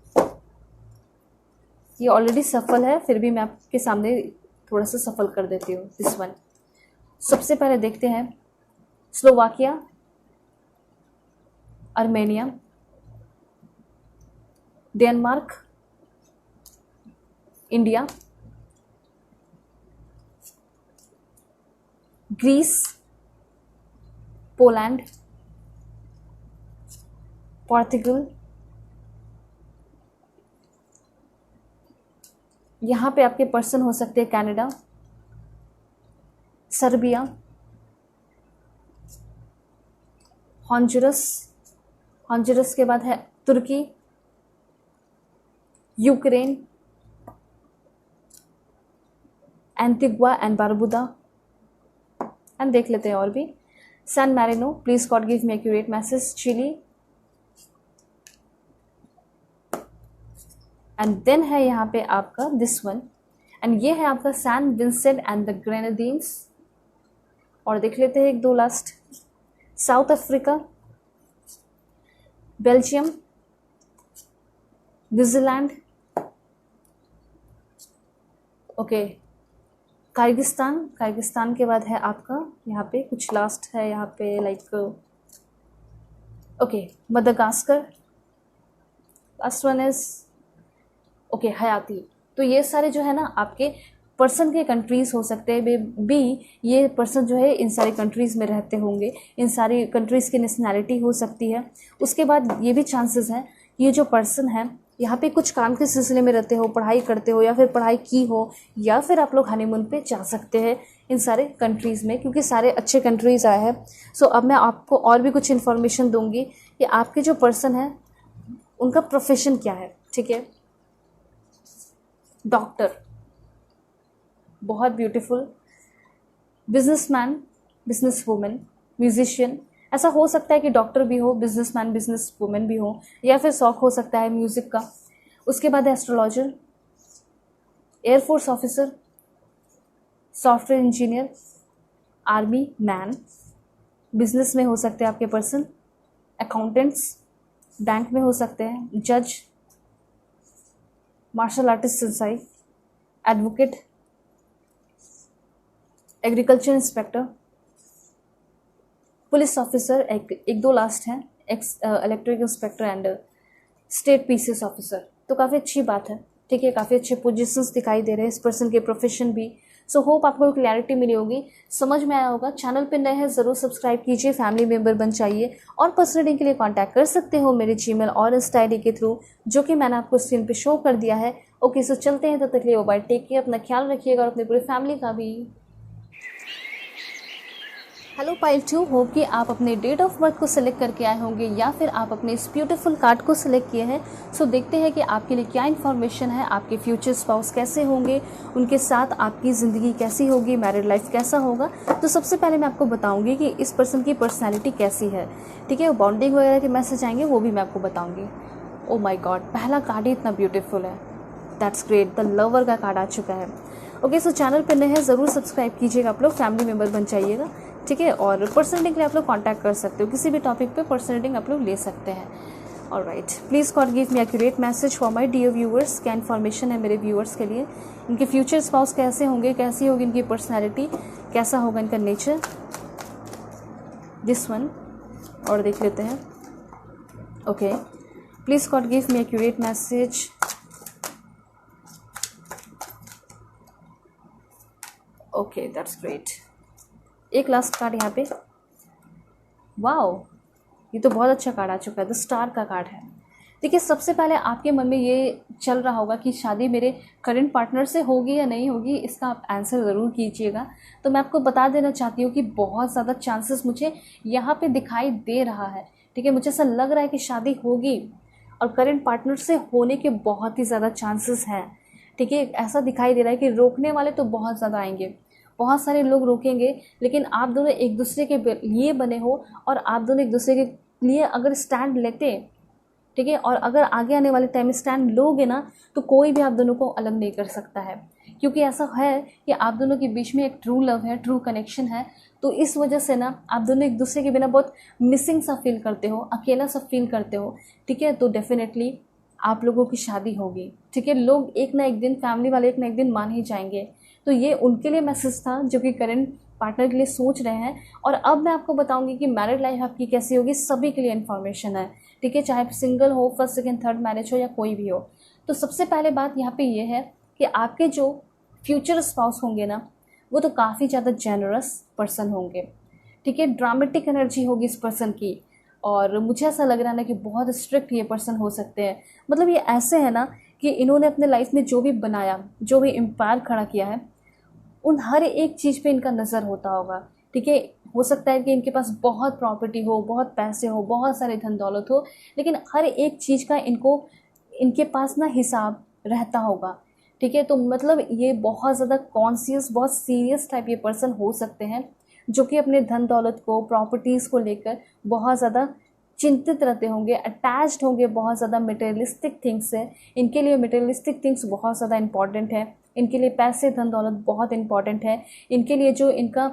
ये ऑलरेडी सफल है, फिर भी मैं आपके सामने थोड़ा सा सफल कर देती हूँ दिस वन। सबसे पहले देखते हैं, Slovakia, Armenia, Denmark, India, Greece, Poland, Portugal, यहाँ पे आपके पर्सन हो सकते हैं कनाडा, सर्बिया, हॉन्जुरस, हॉन्जुरस के बाद है तुर्की, Ukraine, Antigua and Barbuda, and देख लेते हैं और भी, San Marino, please God give me accurate message, Chile, and then है यहाँ पे आपका दिस वन, एंड ये है आपका Saint Vincent and the Grenadines. और देख लेते हैं एक दो last, South Africa, Belgium, New Zealand, okay, Kyrgyzstan, Kyrgyzstan के बाद है आपका यहाँ पे कुछ लास्ट है यहाँ पे like, okay, Madagascar, last one is okay, हयाती। तो ये सारे जो है ना आपके पर्सन के कंट्रीज़ हो सकते हैं भी, ये पर्सन जो है इन सारी कंट्रीज़ में रहते होंगे, इन सारी कंट्रीज़ की नेशनैलिटी हो सकती है। उसके बाद ये भी चांसेस हैं ये जो पर्सन है यहाँ पे कुछ काम के सिलसिले में रहते हो, पढ़ाई करते हो, या फिर पढ़ाई की हो, या फिर आप लोग हनीमून पे जा सकते हैं इन सारे कंट्रीज़ में, क्योंकि सारे अच्छे कंट्रीज़ आए हैं। सो अब मैं आपको और भी कुछ इन्फॉर्मेशन दूंगी कि आपके जो पर्सन है उनका प्रोफेशन क्या है। ठीक है, डॉक्टर, बहुत beautiful, businessman, business women, musician, ऐसा हो सकता है कि डॉक्टर भी हो, बिजनेसमैन, बिजनेस वूमेन भी हो, या फिर शौक हो सकता है म्यूजिक का। उसके बाद है astrologer, air force officer, software engineer, army man, business में हो सकते हैं आपके पर्सन, अकाउंटेंट्स, बैंक में हो सकते हैं, जज, मार्शल आर्टिस्ट सिंचाई, advocate, agriculture inspector, police officer, एक दो लास्ट हैं, electric inspector and state PCS officer. तो काफ़ी अच्छी बात है, ठीक है, काफ़ी अच्छे पोजीशंस दिखाई दे रहे हैं इस पर्सन के प्रोफेशन भी। सो होप आपको क्लैरिटी मिली होगी, समझ में आया होगा। चैनल पे नए हैं ज़रूर सब्सक्राइब कीजिए, फैमिली मेम्बर बन जाइए, और पर्सनल रीडिंग के लिए कांटेक्ट कर सकते हो मेरे जीमेल और इंस्टा आईडी के थ्रू, जो कि मैंने आपको स्क्रीन पे शो कर दिया है। ओके, सो चलते हैं, तब तक के लिए बाय, टेक केयर, अपना ख्याल रखिएगा और अपनी पूरी फैमिली का भी। हेलो पाइल 2, होप कि आप अपने डेट ऑफ बर्थ को सिलेक्ट करके आए होंगे या फिर आप अपने इस ब्यूटीफुल कार्ड को सिलेक्ट किए हैं। सो देखते हैं कि आपके लिए क्या इन्फॉर्मेशन है, आपके फ्यूचर स्पाउस कैसे होंगे, उनके साथ आपकी ज़िंदगी कैसी होगी, मैरिड लाइफ कैसा होगा। तो सबसे पहले मैं आपको बताऊंगी कि इस पर्सन की पर्सनैलिटी कैसी है, ठीक है। बॉन्डिंग वगैरह के मैसेज आएंगे वो भी मैं आपको बताऊँगी। ओ माई गॉड, पहला कार्ड ही इतना ब्यूटीफुल है, दैट्स ग्रेट, द लवर का कार्ड आ चुका है। ओके, सो चैनल पर नए हैं ज़रूर सब्सक्राइब कीजिएगा, आप लोग फैमिली मेम्बर बन जाइएगा, ठीक है। और पर्सनल रीडिंग के लिए आप लोग कांटेक्ट कर सकते हो, किसी भी टॉपिक पे पर्सनल रीडिंग आप लोग ले सकते हैं। Alright, please God give me accurate message for my dear viewers. क्या इन्फॉर्मेशन है मेरे व्यूअर्स के लिए, इनके फ्यूचर स्पाउस कैसे होंगे, कैसी होगी इनकी पर्सनैलिटी, कैसा होगा इनका नेचर, दिस वन। और देख लेते हैं। Okay, please God give me accurate message. Okay, that's great. एक लास्ट कार्ड यहाँ पे, वाओ, ये तो बहुत अच्छा कार्ड आ चुका है, द स्टार का कार्ड है। देखिए, सबसे पहले आपके मन में ये चल रहा होगा कि शादी मेरे करंट पार्टनर से होगी या नहीं होगी, इसका आप आंसर ज़रूर कीजिएगा। तो मैं आपको बता देना चाहती हूँ कि बहुत ज़्यादा चांसेस मुझे यहाँ पे दिखाई दे रहा है, ठीक है। मुझे ऐसा लग रहा है कि शादी होगी और करंट पार्टनर से होने के बहुत ही ज़्यादा चांसेस हैं, ठीक है। ऐसा दिखाई दे रहा है कि रोकने वाले तो बहुत ज़्यादा आएंगे, बहुत सारे लोग रोकेंगे, लेकिन आप दोनों एक दूसरे के लिए बने हो और आप दोनों एक दूसरे के लिए अगर स्टैंड लेते, ठीक है, और अगर आगे आने वाले टाइम में स्टैंड लोगे ना, तो कोई भी आप दोनों को अलग नहीं कर सकता है, क्योंकि ऐसा है कि आप दोनों के बीच में एक ट्रू लव है, ट्रू कनेक्शन है। तो इस वजह से ना आप दोनों एक दूसरे के बिना बहुत मिसिंग सा फील करते हो, अकेला सा फील करते हो, ठीक है। तो डेफिनेटली आप लोगों की शादी होगी, ठीक है। लोग एक ना एक दिन, फैमिली वाले एक ना एक दिन मान ही जाएंगे। तो ये उनके लिए मैसेज था जो कि करंट पार्टनर के लिए सोच रहे हैं। और अब मैं आपको बताऊंगी कि मैरिड लाइफ आपकी कैसी होगी, सभी के लिए इन्फॉर्मेशन है, ठीक है, चाहे सिंगल हो, फर्स्ट सेकंड थर्ड मैरिज हो या कोई भी हो। तो सबसे पहले बात यहाँ पे ये है कि आपके जो फ्यूचर स्पाउस होंगे ना, वो तो काफ़ी ज़्यादा जेनरस पर्सन होंगे, ठीक है। ड्रामेटिक एनर्जी होगी इस पर्सन की, और मुझे ऐसा लग रहा है ना कि बहुत स्ट्रिक्ट ये पर्सन हो सकते हैं। मतलब ये ऐसे है ना कि इन्होंने अपने लाइफ में जो भी बनाया, जो भी एम्पायर खड़ा किया है, उन हर एक चीज़ पे इनका नज़र होता होगा, ठीक है। हो सकता है कि इनके पास बहुत प्रॉपर्टी हो, बहुत पैसे हो, बहुत सारे धन दौलत हो, लेकिन हर एक चीज़ का इनके पास ना हिसाब रहता होगा, ठीक है। तो मतलब ये बहुत ज़्यादा कॉन्शियस, बहुत सीरियस टाइप ये पर्सन हो सकते हैं, जो कि अपने धन दौलत को, प्रॉपर्टीज़ को लेकर बहुत ज़्यादा चिंतित रहते होंगे, अटैच्ड होंगे बहुत ज़्यादा मटेरियलिस्टिक थिंग्स से। इनके लिए मटेरियलिस्टिक थिंग्स बहुत ज़्यादा इंपॉर्टेंट है, इनके लिए पैसे, धन दौलत बहुत इंपॉर्टेंट है। इनके लिए जो इनका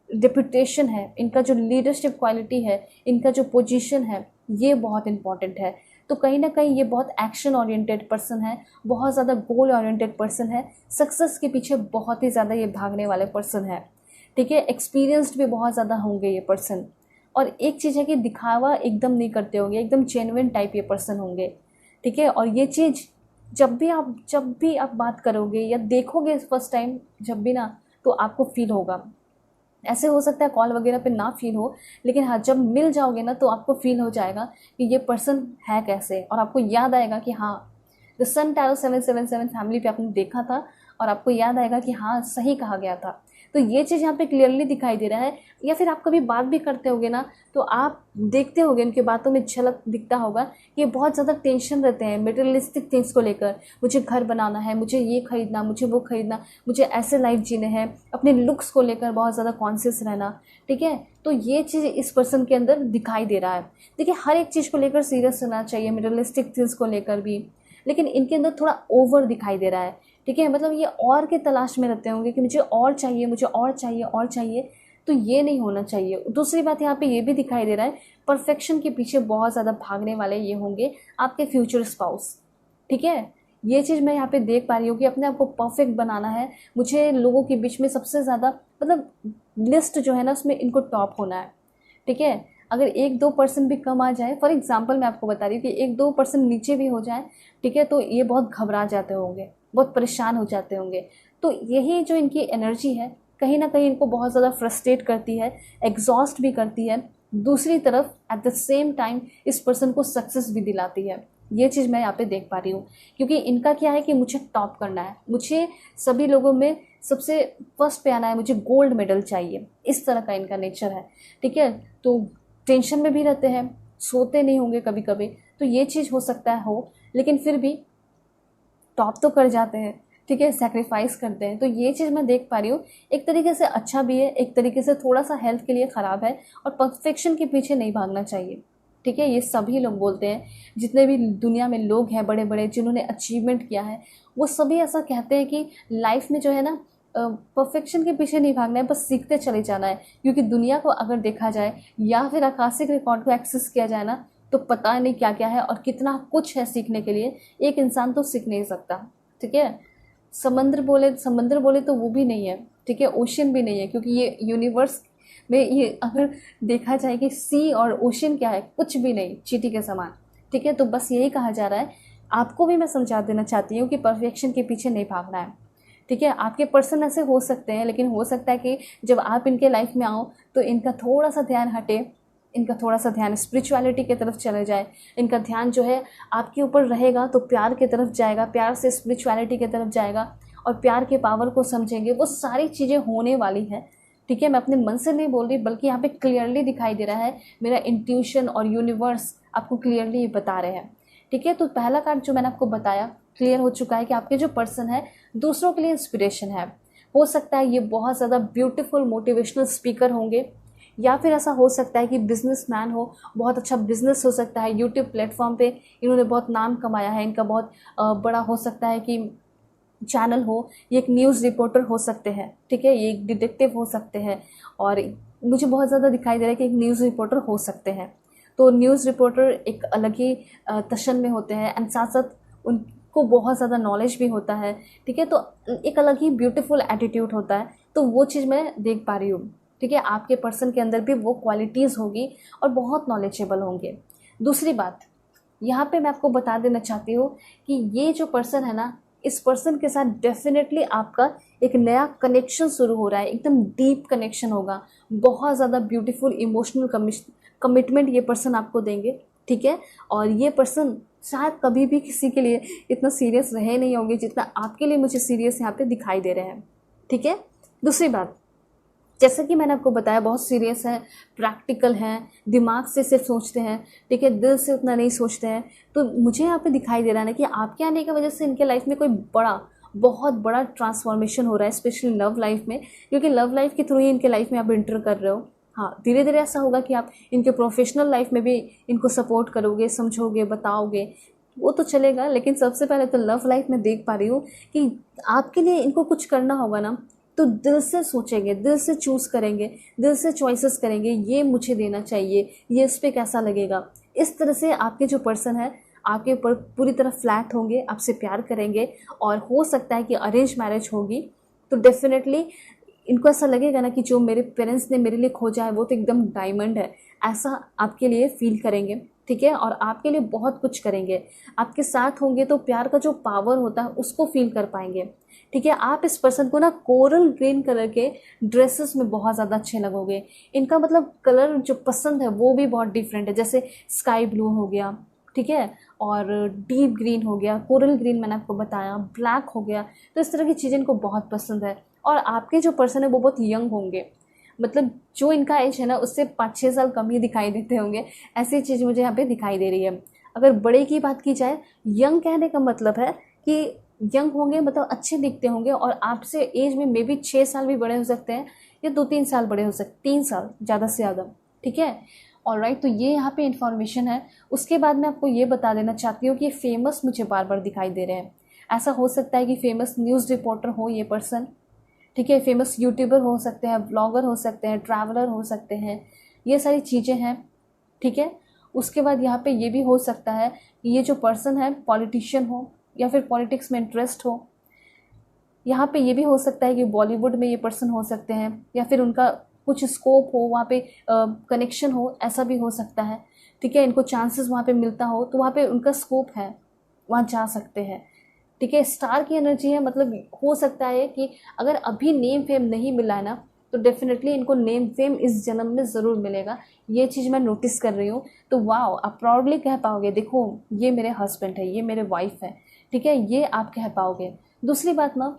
रेपुटेशन है, इनका जो लीडरशिप क्वालिटी है, इनका जो पोजीशन है, ये बहुत इंपॉर्टेंट है। तो कहीं ना कहीं ये बहुत एक्शन ओरिएंटेड पर्सन है, बहुत ज़्यादा गोल ओरिएंटेड पर्सन है, सक्सेस के पीछे बहुत ही ज़्यादा ये भागने वाले पर्सन है, ठीक है। एक्सपीरियंस्ड भी बहुत ज़्यादा होंगे ये पर्सन। और एक चीज़ है कि दिखावा एकदम नहीं करते होंगे, एकदम जेन्युइन टाइप ये पर्सन होंगे, ठीक है। और ये चीज़ जब भी आप बात करोगे या देखोगे फर्स्ट टाइम जब भी ना, तो आपको फील होगा। ऐसे हो सकता है कॉल वगैरह पे ना फील हो, लेकिन हाँ, जब मिल जाओगे ना तो आपको फील हो जाएगा कि ये पर्सन है कैसे, और आपको याद आएगा कि हाँ, द सन टैरो 777 फैमिली पे आपने देखा था, और आपको याद आएगा कि हाँ, सही कहा गया था। तो ये चीज़ यहाँ पे क्लियरली दिखाई दे रहा है। या फिर आप कभी बात भी करते होगे ना, तो आप देखते होगे उनकी बातों में झलक दिखता होगा कि ये बहुत ज़्यादा टेंशन रहते हैं मटेरियलिस्टिक थिंग्स को लेकर। मुझे घर बनाना है, मुझे ये खरीदना, मुझे वो खरीदना, मुझे ऐसे लाइफ जीने हैं, अपने लुक्स को लेकर बहुत ज़्यादा कॉन्शियस रहना, ठीक है। तो ये चीज़ इस पर्सन के अंदर दिखाई दे रहा है। देखिए, हर एक चीज़ को लेकर सीरियस रहना चाहिए, मटेरियलिस्टिक थिंग्स को लेकर भी, लेकिन इनके अंदर थोड़ा ओवर दिखाई दे रहा है, ठीक है। मतलब ये और के तलाश में रहते होंगे कि मुझे और चाहिए, मुझे और चाहिए, और चाहिए। तो ये नहीं होना चाहिए। दूसरी बात यहाँ पे ये भी दिखाई दे रहा है, परफेक्शन के पीछे बहुत ज़्यादा भागने वाले ये होंगे आपके फ्यूचर स्पाउस। ठीक है, ये चीज़ मैं यहाँ पे देख पा रही हूँ कि अपने आप को परफेक्ट बनाना है मुझे, लोगों के बीच में सबसे ज़्यादा मतलब लिस्ट जो है ना उसमें इनको टॉप होना है। ठीक है, अगर 1-2% भी कम आ जाए, फॉर एग्जांपल मैं आपको बता रही हूँ कि 1-2% नीचे भी हो जाए, ठीक है, तो ये बहुत घबरा जाते होंगे, बहुत परेशान हो जाते होंगे। तो यही जो इनकी एनर्जी है कहीं ना कहीं इनको बहुत ज़्यादा फ्रस्ट्रेट करती है, एग्जॉस्ट भी करती है, दूसरी तरफ एट द सेम टाइम इस पर्सन को सक्सेस भी दिलाती है। ये चीज़ मैं यहाँ पे देख पा रही हूँ, क्योंकि इनका क्या है कि मुझे टॉप करना है, मुझे सभी लोगों में सबसे फर्स्ट पे आना है, मुझे गोल्ड मेडल चाहिए, इस तरह का इनका नेचर है। ठीक है, तो टेंशन में भी रहते हैं, सोते नहीं होंगे कभी कभी, तो ये चीज़ हो सकता है हो, लेकिन फिर भी टॉप तो कर जाते हैं। ठीक है, सेक्रीफाइस करते हैं। तो ये चीज़ मैं देख पा रही हूँ, एक तरीके से अच्छा भी है, एक तरीके से थोड़ा सा हेल्थ के लिए ख़राब है, और परफेक्शन के पीछे नहीं भागना चाहिए। ठीक है, ये सभी लोग बोलते हैं, जितने भी दुनिया में लोग हैं बड़े बड़े जिन्होंने अचीवमेंट किया है, वो सभी ऐसा कहते हैं कि लाइफ में जो है ना परफेक्शन के पीछे नहीं भागना है, बस सीखते चले जाना है। क्योंकि दुनिया को अगर देखा जाए या फिर आकाशिक रिकॉर्ड को एक्सेस किया जाए ना, तो पता नहीं क्या क्या है और कितना कुछ है सीखने के लिए, एक इंसान तो सीख नहीं सकता। ठीक है, समंदर बोले तो वो भी नहीं है। ठीक है, ओशन भी नहीं है, क्योंकि ये यूनिवर्स में ये अगर देखा जाए कि सी और ओशन क्या है, कुछ भी नहीं, चींटी के समान। ठीक है, तो बस यही कहा जा रहा है, आपको भी मैं समझा देना चाहती हूँ कि परफेक्शन के पीछे नहीं भागना है। ठीक है, आपके पर्सन ऐसे हो सकते हैं, लेकिन हो सकता है कि जब आप इनके लाइफ में आओ तो इनका थोड़ा सा ध्यान हटे, इनका थोड़ा सा ध्यान स्पिरिचुअलिटी की तरफ चले जाए, इनका ध्यान जो है आपके ऊपर रहेगा तो प्यार की तरफ जाएगा, प्यार से स्पिरिचुअलिटी की तरफ जाएगा और प्यार के पावर को समझेंगे। वो सारी चीज़ें होने वाली हैं। ठीक है, मैं अपने मन से नहीं बोल रही, बल्कि यहाँ पे क्लियरली दिखाई दे रहा है, मेरा इंट्यूशन और यूनिवर्स आपको क्लियरली ये बता रहे हैं। ठीक है, तो पहला कार्ड जो मैंने आपको बताया क्लियर हो चुका है कि आपके जो पर्सन है दूसरों के लिए इंस्पिरेशन है। हो सकता है ये बहुत ज़्यादा ब्यूटीफुल मोटिवेशनल स्पीकर होंगे, या फिर ऐसा हो सकता है कि बिजनेसमैन हो, बहुत अच्छा बिजनेस हो सकता है, यूट्यूब प्लेटफॉर्म पे इन्होंने बहुत नाम कमाया है, इनका बहुत बड़ा हो सकता है कि चैनल हो, ये एक न्यूज़ रिपोर्टर हो सकते हैं। ठीक है, ये एक डिटेक्टिव हो सकते हैं, और मुझे बहुत ज़्यादा दिखाई दे रहा है कि एक न्यूज़ रिपोर्टर हो सकते हैं। तो न्यूज़ रिपोर्टर एक अलग ही तशन में होते हैं, एंड साथ साथ उनको बहुत ज़्यादा नॉलेज भी होता है। ठीक है, तो एक अलग ही ब्यूटीफुल एटीट्यूड होता है, तो वो चीज़ मैं देख पा रही हूँ। ठीक है, आपके पर्सन के अंदर भी वो क्वालिटीज़ होगी और बहुत नॉलेजेबल होंगे। दूसरी बात यहाँ पे मैं आपको बता देना चाहती हूँ कि ये जो पर्सन है ना, इस पर्सन के साथ डेफिनेटली आपका एक नया कनेक्शन शुरू हो रहा है, एकदम डीप कनेक्शन होगा, बहुत ज़्यादा ब्यूटीफुल इमोशनल कमिटमेंट ये पर्सन आपको देंगे। ठीक है, और ये पर्सन शायद कभी भी किसी के लिए इतना सीरियस रहे नहीं होंगे जितना आपके लिए मुझे सीरियस यहाँ पे दिखाई दे रहे हैं। ठीक है, दूसरी बात, जैसा कि मैंने आपको बताया, बहुत सीरियस है, प्रैक्टिकल हैं, दिमाग से सिर्फ सोचते हैं। ठीक है, दिल से उतना नहीं सोचते हैं। तो मुझे यहाँ पे दिखाई दे रहा है ना कि आपके आने की वजह से इनके लाइफ में कोई बहुत बड़ा ट्रांसफॉर्मेशन हो रहा है, स्पेशली लव लाइफ में, क्योंकि लव लाइफ के थ्रू ही इनके लाइफ में आप इंटर कर रहे हो। हाँ, धीरे धीरे ऐसा होगा कि आप इनके प्रोफेशनल लाइफ में भी इनको सपोर्ट करोगे, समझोगे, बताओगे, वो तो चलेगा, लेकिन सबसे पहले तो लव लाइफ में देख पा रही हूँ कि आपके लिए इनको कुछ करना होगा ना, तो दिल से सोचेंगे, दिल से चूज़ करेंगे, दिल से चॉइसेस करेंगे, ये मुझे देना चाहिए, ये इस पर कैसा लगेगा। इस तरह से आपके जो पर्सन है आपके ऊपर पूरी तरह फ्लैट होंगे, आपसे प्यार करेंगे, और हो सकता है कि अरेंज मैरिज होगी। तो डेफिनेटली इनको ऐसा लगेगा ना कि जो मेरे पेरेंट्स ने मेरे लिए खोजा है वो तो एकदम डायमंड है, ऐसा आपके लिए फील करेंगे। ठीक है, और आपके लिए बहुत कुछ करेंगे, आपके साथ होंगे तो प्यार का जो पावर होता है उसको फील कर पाएंगे। ठीक है, आप इस पर्सन को ना कोरल ग्रीन कलर के ड्रेसेस में बहुत ज़्यादा अच्छे लगोगे। इनका मतलब कलर जो पसंद है वो भी बहुत डिफरेंट है, जैसे स्काई ब्लू हो गया, ठीक है, और डीप ग्रीन हो गया, कोरल ग्रीन मैंने आपको बताया, ब्लैक हो गया। तो इस तरह की चीज़ें इनको बहुत पसंद है। और आपके जो पर्सन है वो बहुत यंग होंगे, मतलब जो इनका एज है ना उससे 5-6 साल कम ही दिखाई देते होंगे, ऐसी चीज़ मुझे यहाँ पे दिखाई दे रही है। अगर बड़े की बात की जाए, यंग कहने का मतलब है कि यंग होंगे मतलब अच्छे दिखते होंगे, और आपसे एज में मे बी 6 साल भी बड़े हो सकते हैं, या 2-3 साल बड़े हो सकते, 3 साल ज़्यादा से ज़्यादा। ठीक है, ऑलराइट, तो ये यहाँ पे इन्फॉर्मेशन है। उसके बाद मैं आपको ये बता देना चाहती हूँ कि फेमस मुझे बार बार दिखाई दे रहे हैं। ऐसा हो सकता है कि फेमस न्यूज़ रिपोर्टर हो ये पर्सन। ठीक है, फेमस यूट्यूबर हो सकते हैं, ब्लॉगर हो सकते हैं, ट्रैवलर हो सकते हैं, ये सारी चीज़ें हैं। ठीक है, उसके बाद यहाँ पे ये भी हो सकता है कि ये जो पर्सन है पॉलिटिशियन हो या फिर पॉलिटिक्स में इंटरेस्ट हो। यहाँ पे ये भी हो सकता है कि बॉलीवुड में ये पर्सन हो सकते हैं या फिर उनका कुछ स्कोप हो, वहाँ पे कनेक्शन हो, ऐसा भी हो सकता है। ठीक है, इनको चांसेस वहाँ पे मिलता हो तो वहाँ पे उनका स्कोप है, वहाँ जा सकते हैं। ठीक है, स्टार की एनर्जी है, मतलब हो सकता है कि अगर अभी नेम फेम नहीं मिला है ना तो डेफिनेटली इनको नेम फेम इस जन्म में ज़रूर मिलेगा। ये चीज़ मैं नोटिस कर रही हूँ। तो वाओ, आप प्राउडली कह पाओगे देखो ये मेरे हस्बैंड है, ये मेरे वाइफ है। ठीक है, ये आप कह पाओगे। दूसरी बात ना,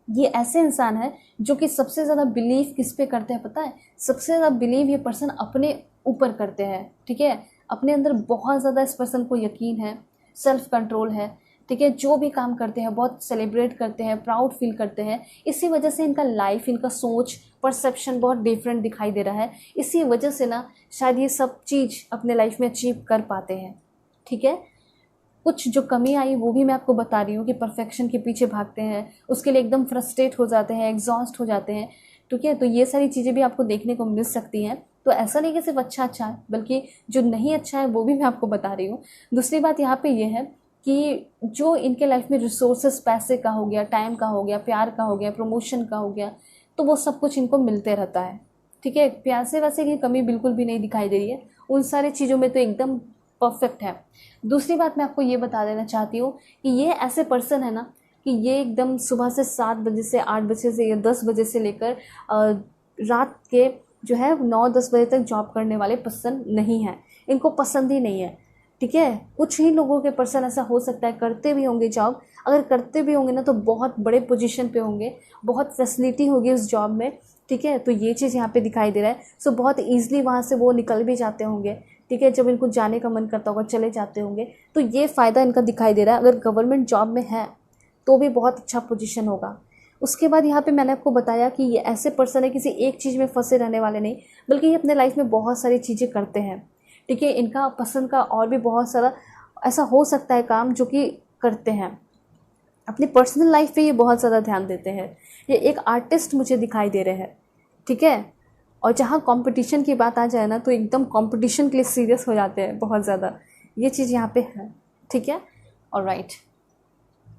ये ऐसे इंसान है जो कि सबसे ज़्यादा बिलीव किस पे करते हैं पता है? सबसे ज़्यादा बिलीव ये पर्सन अपने ऊपर करते हैं। ठीक है, अपने अंदर बहुत ज़्यादा इस पर्सन को यकीन है, सेल्फ कंट्रोल है। ठीक है, जो भी काम करते हैं बहुत सेलिब्रेट करते हैं, प्राउड फील करते हैं। इसी वजह से इनका लाइफ, इनका सोच, परसेप्शन बहुत डिफरेंट दिखाई दे रहा है। इसी वजह से ना शायद ये सब चीज़ अपने लाइफ में अचीव कर पाते हैं। ठीक है, कुछ जो कमी आई वो भी मैं आपको बता रही हूँ कि परफेक्शन के पीछे भागते हैं, उसके लिए एकदम फ्रस्ट्रेट हो जाते हैं, एग्जॉस्ट हो जाते हैं। ठीक है, तो ये सारी चीज़ें भी आपको देखने को मिल सकती हैं। तो ऐसा नहीं कि सिर्फ अच्छा अच्छा है, बल्कि जो नहीं अच्छा है वो भी मैं आपको बता रही हूँ। दूसरी बात यहाँ पे ये है कि जो इनके लाइफ में रिसोर्सेस, पैसे का हो गया, टाइम का हो गया, प्यार का हो गया, प्रमोशन का हो गया, तो वो सब कुछ इनको मिलते रहता है। ठीक है, प्यासे वैसे की कमी बिल्कुल भी नहीं दिखाई दे रही है, उन सारी चीज़ों में तो एकदम परफेक्ट है। दूसरी बात मैं आपको ये बता देना चाहती हूँ कि ये ऐसे पर्सन है ना कि ये एकदम सुबह से 7 बजे से 8 बजे से या 10 बजे से लेकर रात के जो है 9-10 बजे तक जॉब करने वाले पर्सन नहीं है, इनको पसंद ही नहीं है। ठीक है, कुछ ही लोगों के पर्सन ऐसा हो सकता है करते भी होंगे जॉब, अगर करते भी होंगे ना तो बहुत बड़े पोजीशन पे होंगे, बहुत फैसिलिटी होगी उस जॉब में। ठीक है, तो ये चीज़ यहाँ पे दिखाई दे रहा है। सो बहुत ईजिली वहाँ से वो निकल भी जाते होंगे। ठीक है, जब इनको जाने का मन करता होगा चले जाते होंगे। तो ये फ़ायदा इनका दिखाई दे रहा है। अगर गवर्नमेंट जॉब में है तो भी बहुत अच्छा पोजीशन होगा। उसके बाद यहाँ पे मैंने आपको बताया कि ये ऐसे पर्सन है किसी एक चीज़ में फंसे रहने वाले नहीं, बल्कि ये अपने लाइफ में बहुत सारी चीज़ें करते हैं। ठीक है, इनका पसंद का और भी बहुत सारा ऐसा हो सकता है काम जो कि करते हैं। अपनी पर्सनल लाइफ पे ये बहुत ज़्यादा ध्यान देते हैं। ये एक आर्टिस्ट मुझे दिखाई दे रहे हैं। ठीक है, और जहाँ कंपटीशन की बात आ जाए ना तो एकदम कंपटीशन के लिए सीरियस हो जाते हैं बहुत ज़्यादा। ये चीज़ यहाँ पे है। ठीक है, ऑलराइट।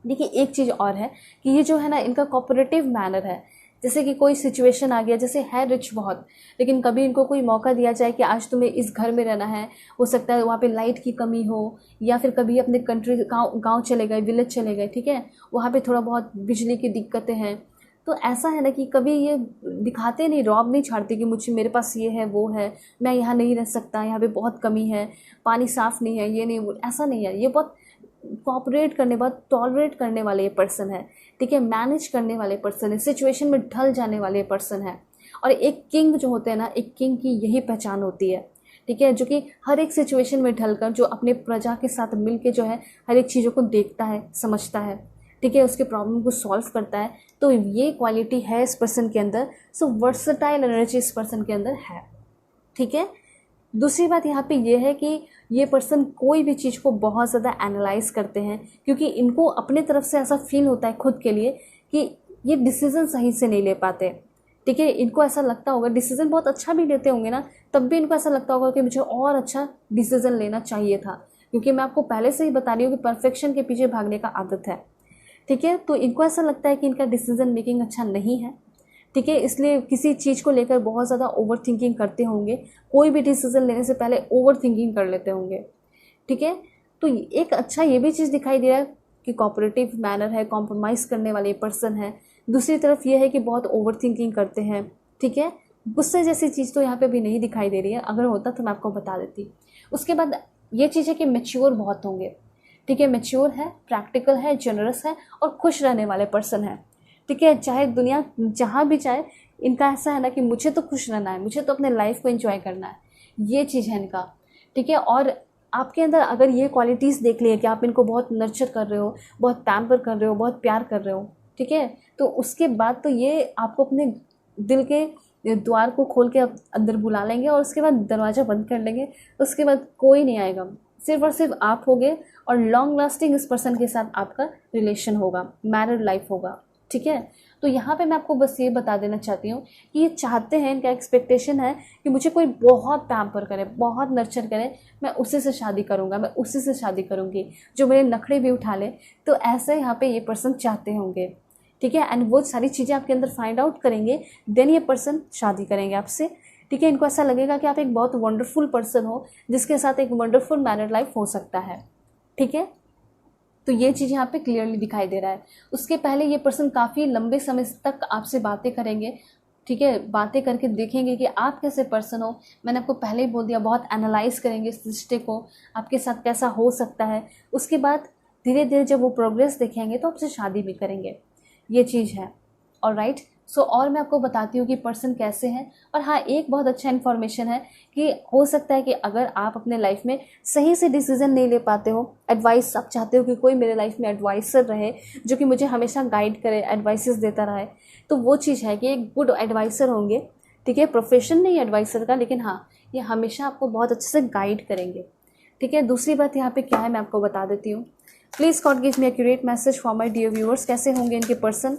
देखिए एक चीज़ और है कि ये जो है ना इनका कोऑपरेटिव मैनर है। जैसे कि कोई सिचुएशन आ गया, जैसे है रिच बहुत, लेकिन कभी इनको कोई मौका दिया जाए कि आज तुम्हें इस घर में रहना है, हो सकता है वहाँ पे लाइट की कमी हो, या फिर कभी अपने कंट्री गाँव चले गए, विलेज चले गए। ठीक है, वहाँ पे थोड़ा बहुत बिजली की दिक्कतें हैं। तो ऐसा है ना कि कभी ये दिखाते नहीं, रौब नहीं छाड़ते कि मुझे मेरे पास ये है वो है, मैं यहाँ नहीं रह सकता, यहाँ पे बहुत कमी है, पानी साफ़ नहीं है, ये नहीं वो, ऐसा नहीं है। ये बहुत कोऑपरेट करने, बहुत टॉलरेट करने वाले ये पर्सन है। ठीक है, मैनेज करने वाले पर्सन है, सिचुएशन में ढल जाने वाले पर्सन है। और एक किंग जो होते हैं ना, एक किंग की यही पहचान होती है। ठीक है, जो कि हर एक सिचुएशन में ढलकर जो अपने प्रजा के साथ मिलके जो है हर एक चीज़ों को देखता है, समझता है। ठीक है, उसके प्रॉब्लम को सॉल्व करता है। तो ये क्वालिटी है इस पर्सन के अंदर। सो वर्सटाइल एनर्जी इस पर्सन के अंदर है। ठीक है, दूसरी बात यहाँ पे ये है कि ये पर्सन कोई भी चीज़ को बहुत ज़्यादा एनालाइज करते हैं, क्योंकि इनको अपने तरफ से ऐसा फील होता है खुद के लिए कि ये डिसीज़न सही से नहीं ले पाते। ठीक है, इनको ऐसा लगता होगा, डिसीज़न बहुत अच्छा भी लेते होंगे ना, तब भी इनको ऐसा लगता होगा कि मुझे और अच्छा डिसीज़न लेना चाहिए था। क्योंकि मैं आपको पहले से ही बता रही हूँ कि परफेक्शन के पीछे भागने का आदत है। ठीक है, तो इनको ऐसा लगता है कि इनका डिसीज़न मेकिंग अच्छा नहीं है। ठीक है, इसलिए किसी चीज़ को लेकर बहुत ज़्यादा ओवर थिंकिंग करते होंगे, कोई भी डिसीज़न लेने से पहले ओवर थिंकिंग कर लेते होंगे। ठीक है, तो एक अच्छा ये भी चीज़ दिखाई दे रहा है कि कोऑपरेटिव मैनर है, कॉम्प्रोमाइज़ करने वाले पर्सन है। दूसरी तरफ ये है कि बहुत ओवर थिंकिंग करते हैं। ठीक है, गुस्से जैसी चीज़ तो यहाँ पे भी नहीं दिखाई दे रही है, अगर होता तो मैं आपको बता देती। उसके बाद ये चीज़ है कि मैच्योर बहुत होंगे। ठीक है, मैच्योर है, प्रैक्टिकल है, जनरस है और खुश रहने वाले पर्सन है। ठीक है, चाहे दुनिया जहाँ भी जाए, इनका ऐसा है ना कि मुझे तो खुश रहना है, मुझे तो अपने लाइफ को एंजॉय करना है, ये चीज़ है इनका। ठीक है, और आपके अंदर अगर ये क्वालिटीज़ देख लिए कि आप इनको बहुत नर्चर कर रहे हो, बहुत पैम्पर कर रहे हो, बहुत प्यार कर रहे हो, ठीक है, तो उसके बाद तो ये आपको अपने दिल के द्वार को खोल के अंदर बुला लेंगे और उसके बाद दरवाज़ा बंद कर लेंगे। उसके बाद कोई नहीं आएगा, सिर्फ और सिर्फ आप होगे और लॉन्ग लास्टिंग इस पर्सन के साथ आपका रिलेशन होगा, मैरिड लाइफ होगा। ठीक है, तो यहाँ पे मैं आपको बस ये बता देना चाहती हूँ कि ये चाहते हैं, इनका एक्सपेक्टेशन है कि मुझे कोई बहुत पैम्पर करे, बहुत नर्चर करे, मैं उसी से शादी करूँगा, मैं उसी से शादी करूँगी, जो मेरे नखरे भी उठा ले। तो ऐसे यहाँ पे ये पर्सन चाहते होंगे, ठीक है। एंड वो सारी चीज़ें आपके अंदर फाइंड आउट करेंगे, देन ये पर्सन शादी करेंगे आपसे, ठीक है। इनको ऐसा लगेगा कि आप एक बहुत वंडरफुल पर्सन हो जिसके साथ एक वंडरफुल मैरिड लाइफ हो सकता है, ठीक है। तो ये चीज़ यहाँ पे क्लियरली दिखाई दे रहा है। उसके पहले ये पर्सन काफ़ी लंबे समय तक आपसे बातें करेंगे, ठीक है। बातें करके देखेंगे कि आप कैसे पर्सन हो। मैंने आपको पहले ही बोल दिया, बहुत एनालाइज करेंगे इस रिश्ते को, आपके साथ कैसा हो सकता है। उसके बाद धीरे धीरे जब वो प्रोग्रेस देखेंगे तो आपसे शादी भी करेंगे, ये चीज़ है। ऑलराइट, सो और मैं आपको बताती हूँ कि पर्सन कैसे हैं। और हाँ, एक बहुत अच्छा इन्फॉर्मेशन है कि हो सकता है कि अगर आप अपने लाइफ में सही से डिसीजन नहीं ले पाते हो, एडवाइस आप चाहते हो कि कोई मेरे लाइफ में एडवाइसर रहे जो कि मुझे हमेशा गाइड करे, एडवाइसेस देता रहे, तो वो चीज़ है कि एक गुड एडवाइसर होंगे, ठीक है। प्रोफेशन नहीं एडवाइसर का, लेकिन हाँ, ये हमेशा आपको बहुत अच्छे से गाइड करेंगे, ठीक है। दूसरी बात यहाँ पे क्या है मैं आपको बता देती हूँ। Please God give me accurate message for my dear viewers. कैसे होंगे इनके पर्सन?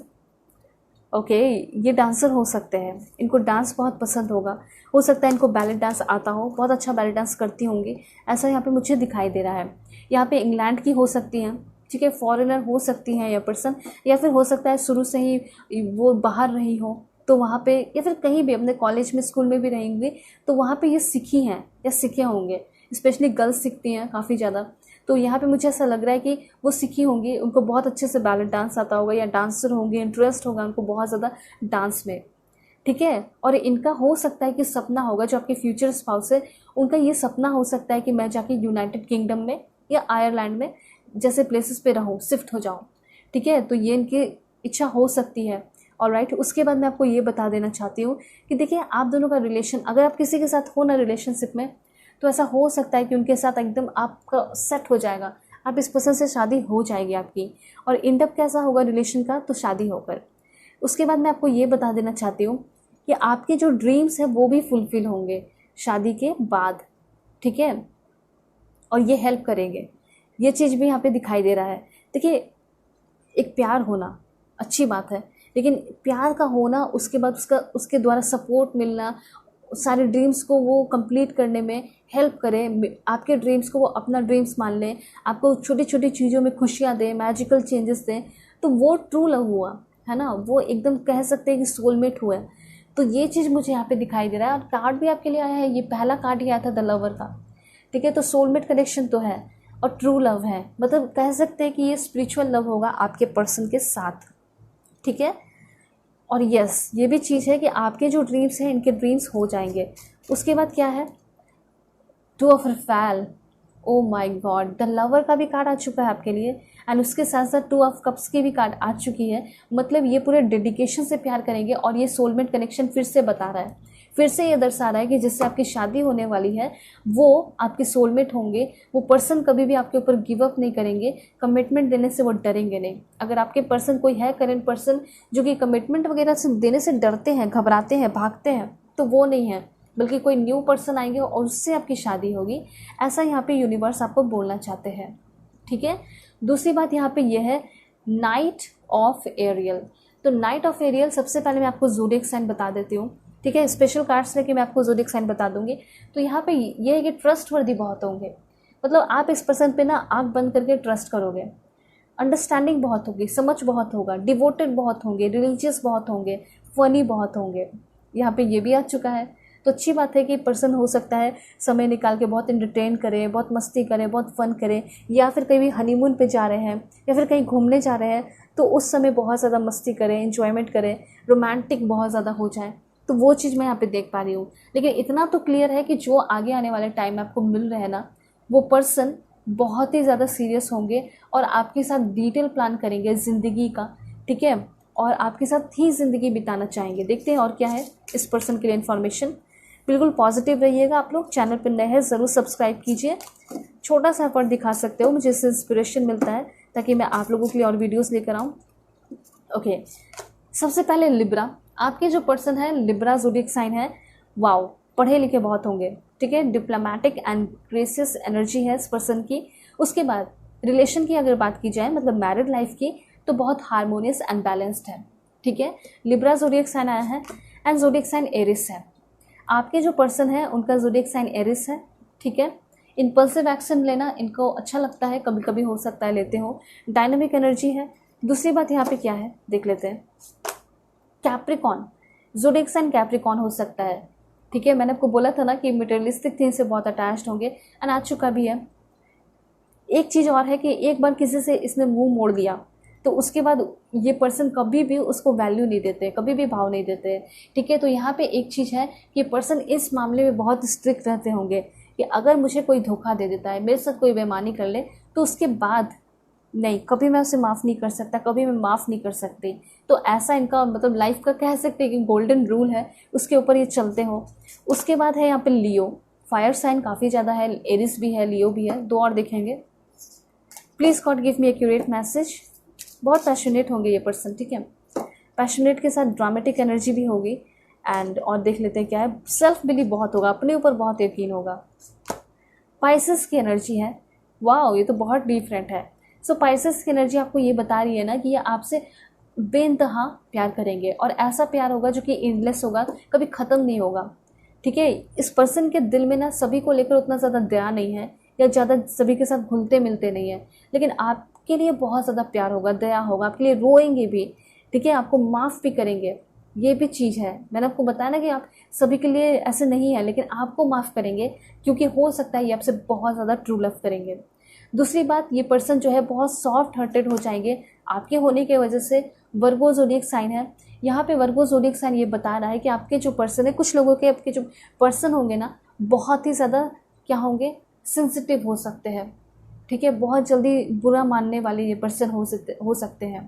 ओके, ये डांसर हो सकते हैं, इनको डांस बहुत पसंद होगा, हो सकता है इनको बैले डांस आता हो, बहुत अच्छा बैले डांस करती होंगी, ऐसा यहाँ पे मुझे दिखाई दे रहा है। यहाँ पे इंग्लैंड की हो सकती हैं, ठीक है, फॉरेनर हो सकती हैं यह पर्सन, या फिर हो सकता है शुरू से ही वो बाहर रही हो तो वहाँ पे, या फिर कहीं भी अपने कॉलेज में स्कूल में भी रहेंगे तो वहाँ पे ये सीखी हैं या सीखे होंगे। स्पेशली गर्ल्स सीखती हैं काफ़ी ज़्यादा, तो यहाँ पे मुझे ऐसा लग रहा है कि वो सीखी होंगी, उनको बहुत अच्छे से बैले डांस आता होगा, या डांसर होंगे, इंटरेस्ट होगा उनको बहुत ज़्यादा डांस में, ठीक है। और इनका हो सकता है कि सपना होगा, जो आपके फ्यूचर स्पाउस है उनका ये सपना हो सकता है कि मैं जाके यूनाइटेड किंगडम में या आयरलैंड में जैसे प्लेसेस पे रहूँ, शिफ्ट हो जाऊँ, ठीक है। तो ये इनकी इच्छा हो सकती है। ऑलराइट, उसके बाद मैं आपको ये बता देना चाहती हूँ कि देखिए, आप दोनों का रिलेशन, अगर आप किसी के साथ हो ना रिलेशनशिप में, तो ऐसा हो सकता है कि उनके साथ एकदम आपका सेट हो जाएगा, आप इस पर्सन से शादी हो जाएगी आपकी। और इंडअप कैसा होगा रिलेशन का? तो शादी होकर। उसके बाद मैं आपको ये बता देना चाहती हूँ कि आपके जो ड्रीम्स हैं वो भी फुलफिल होंगे शादी के बाद, ठीक है। और ये हेल्प करेंगे, ये चीज़ भी यहाँ पे दिखाई दे रहा है। देखिए, एक प्यार होना अच्छी बात है, लेकिन प्यार का होना, उसके बाद उसके द्वारा सपोर्ट मिलना, सारे ड्रीम्स को वो कंप्लीट करने में हेल्प करें, आपके ड्रीम्स को वो अपना ड्रीम्स मान लें, आपको छोटी छोटी चीज़ों में खुशियाँ दें, मैजिकल चेंजेस दें, तो वो ट्रू लव हुआ है ना, वो एकदम कह सकते हैं कि सोलमेट हुआ है। तो ये चीज़ मुझे यहाँ पे दिखाई दे रहा है। और कार्ड भी आपके लिए आया है, ये पहला कार्ड ही आया था द लवर का, ठीक है। तो सोलमेट कनेक्शन तो है और ट्रू लव है, मतलब कह सकते हैं कि ये स्पिरिचुअल लव होगा आपके पर्सन के साथ, ठीक है। और यस, ये भी चीज़ है कि आपके जो ड्रीम्स हैं इनके ड्रीम्स हो जाएंगे। उसके बाद क्या है? Two of Raphael, oh my God, the lover का भी कार्ड आ चुका है आपके लिए, एंड उसके साथ साथ टू ऑफ कप्स की भी कार्ड आ चुकी है। मतलब ये पूरे डेडिकेशन से प्यार करेंगे, और ये सोलमेट कनेक्शन फिर से बता रहा है, फिर से ये दर्शा रहा है कि जिससे आपकी शादी होने वाली है वो आपके सोलमेट होंगे। वो पर्सन कभी भी आपके ऊपर गिव अप नहीं करेंगे, कमिटमेंट देने से वो डरेंगे नहीं। अगर आपके पर्सन कोई है करेंट पर्सन जो कि कमिटमेंट वगैरह से देने से डरते हैं, घबराते हैं, भागते हैं, तो वो नहीं है, बल्कि कोई न्यू पर्सन आएंगे और उससे आपकी शादी होगी, ऐसा यहाँ पे यूनिवर्स आपको बोलना चाहते हैं, ठीक है। दूसरी बात यहाँ पे यह है नाइट ऑफ एरियल। तो नाइट ऑफ एरियल, सबसे पहले मैं आपको ज़ोडिएक साइन बता देती हूँ, ठीक है। स्पेशल कार्ड्स लेके मैं आपको ज़ोडिएक साइन बता दूंगी। तो यहाँ पे ये है कि ट्रस्ट वर्दी बहुत होंगे, मतलब आप इस पर्सन पे ना आँख बंद करके ट्रस्ट करोगे, अंडरस्टैंडिंग बहुत होगी, समझ बहुत होगा, डिवोटेड बहुत होंगे, रिलीजियस बहुत होंगे, फनी बहुत होंगे, यहाँ पे ये भी आ चुका है। तो अच्छी बात है कि पर्सन हो सकता है समय निकाल के बहुत एंटरटेन करे, बहुत मस्ती करे, बहुत फन करे, या फिर कहीं हनीमून पे जा रहे हैं या फिर कहीं घूमने जा रहे हैं तो उस समय बहुत ज़्यादा मस्ती करें, एंजॉयमेंट करें, रोमांटिक बहुत ज़्यादा हो जाए, तो वो चीज़ मैं यहाँ पे देख पा रही हूँ। लेकिन इतना तो क्लियर है कि जो आगे आने वाले टाइम में आपको मिल रहे हैं ना, वो पर्सन बहुत ही ज़्यादा सीरियस होंगे और आपके साथ डिटेल प्लान करेंगे ज़िंदगी का, ठीक है, और आपके साथ ही ज़िंदगी बिताना चाहेंगे। देखते हैं और क्या है इस पर्सन के लिए इन्फॉर्मेशन। बिल्कुल पॉजिटिव रहिएगा आप लोग। चैनल पर नए हैं ज़रूर सब्सक्राइब कीजिए। छोटा सा एफर्ट दिखा सकते हो, मुझे इससे इंस्पिरेशन मिलता है ताकि मैं आप लोगों के लिए और वीडियोस लेकर आऊँ। ओके, सबसे पहले लिब्रा, आपके जो पर्सन है लिब्रा ज़ोडिएक साइन है। वाओ, पढ़े लिखे बहुत होंगे, ठीक है, डिप्लोमेटिक एंड ग्रेसियस एनर्जी है इस पर्सन की। उसके बाद रिलेशन की अगर बात की जाए, मतलब मैरिड लाइफ की, तो बहुत हारमोनियस एंड बैलेंस्ड है, ठीक है, लिब्रा ज़ोडिएक साइन आया है एंड ज़ोडिएक साइन एरिस है। आपके जो पर्सन है उनका ज़ोडिएक साइन एरिस है, ठीक है। इम्पल्सिव एक्शन लेना इनको अच्छा लगता है, कभी कभी हो सकता है लेते हो। डायनामिक एनर्जी है। दूसरी बात यहाँ पे क्या है देख लेते हैं। कैप्रिकॉन, ज़ोडिएक साइन कैप्रिकॉन हो सकता है, ठीक है। मैंने आपको बोला था ना कि मटेरियलिस्टिक थिंग से बहुत अटैच्ड होंगे एंड आ चुका भी है। एक चीज़ और है कि एक बार किसी से इसने मुंह मोड़ दिया तो उसके बाद ये पर्सन कभी भी उसको वैल्यू नहीं देते, कभी भी भाव नहीं देते, ठीक है। तो यहाँ पे एक चीज़ है कि पर्सन इस मामले में बहुत स्ट्रिक्ट रहते होंगे कि अगर मुझे कोई धोखा दे देता है, मेरे साथ कोई बेईमानी कर ले, तो उसके बाद नहीं, कभी मैं उसे माफ़ नहीं कर सकता, कभी मैं माफ़ नहीं कर सकती। तो ऐसा इनका मतलब लाइफ का कह सकते हैं कि गोल्डन रूल है, उसके ऊपर ये चलते हो। उसके बाद है यहाँ पे लियो, फायर साइन काफ़ी ज़्यादा है, एरिस भी है, लियो भी है। दो और देखेंगे। Please God give me accurate message. बहुत पैशनेट होंगे ये पर्सन, ठीक है। पैशनेट के साथ ड्रामेटिक एनर्जी भी होगी एंड और देख लेते हैं क्या है। सेल्फ बिलीव बहुत होगा, अपने ऊपर बहुत यकीन होगा। पाइसेस की एनर्जी है। वाह, ये तो बहुत डिफरेंट है। सो पाइसेस की एनर्जी आपको ये बता रही है ना कि ये आपसे बेइंतहा प्यार करेंगे और ऐसा प्यार होगा जो कि एंडलेस होगा, कभी ख़त्म नहीं होगा, ठीक है। इस पर्सन के दिल में ना सभी को लेकर उतना ज़्यादा दया नहीं है या ज़्यादा सभी के साथ घुलते मिलते नहीं है, लेकिन आपके लिए बहुत ज़्यादा प्यार होगा, दया होगा, आपके लिए रोएंगे भी, ठीक है। आपको माफ़ भी करेंगे, ये भी चीज़ है। मैंने आपको बताया ना कि आप सभी के लिए ऐसे नहीं है, लेकिन आपको माफ़ करेंगे क्योंकि हो सकता है ये आपसे बहुत ज़्यादा ट्रू लव करेंगे। दूसरी बात, ये पर्सन जो है बहुत सॉफ्ट हार्टेड हो जाएंगे आपके होने की वजह से। वर्गो ज़ोडिएक साइन है। यहाँ पे वर्गो ज़ोडिएक साइन ये बता रहा है कि आपके जो पर्सन है, कुछ लोगों के आपके जो पर्सन होंगे ना बहुत ही ज़्यादा क्या होंगे, सेंसिटिव हो सकते हैं, ठीक है। बहुत जल्दी बुरा मानने वाले ये पर्सन हो सकते हैं,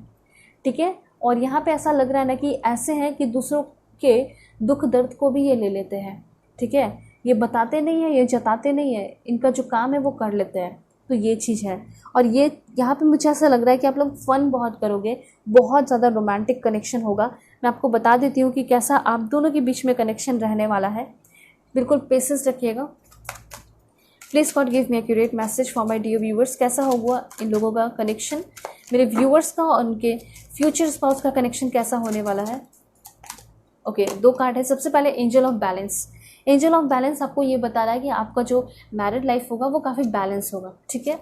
ठीक है। और यहाँ पे ऐसा लग रहा है ना कि ऐसे हैं कि दूसरों के दुख दर्द को भी ये ले लेते हैं, ठीक है। ये बताते नहीं है, ये जताते नहीं है, इनका जो काम है वो कर लेते हैं। तो ये चीज़ है। और ये यहाँ पे मुझे ऐसा लग रहा है कि आप लोग फ़न बहुत करोगे, बहुत ज़्यादा रोमांटिक कनेक्शन होगा। मैं आपको बता देती हूँ कि कैसा आप दोनों के बीच में कनेक्शन रहने वाला है। बिल्कुल पेशेंस रखिएगा। Please God give me accurate message for my dear viewers. कैसा होगा इन लोगों का कनेक्शन, मेरे व्यूअर्स का और उनके फ्यूचर स्पाउस का कनेक्शन कैसा होने वाला है। ओके, दो कार्ड है। सबसे पहले angel of balance. Angel of balance आपको ये बता रहा है कि आपका जो मैरिड लाइफ होगा वो काफ़ी बैलेंस होगा, ठीक है।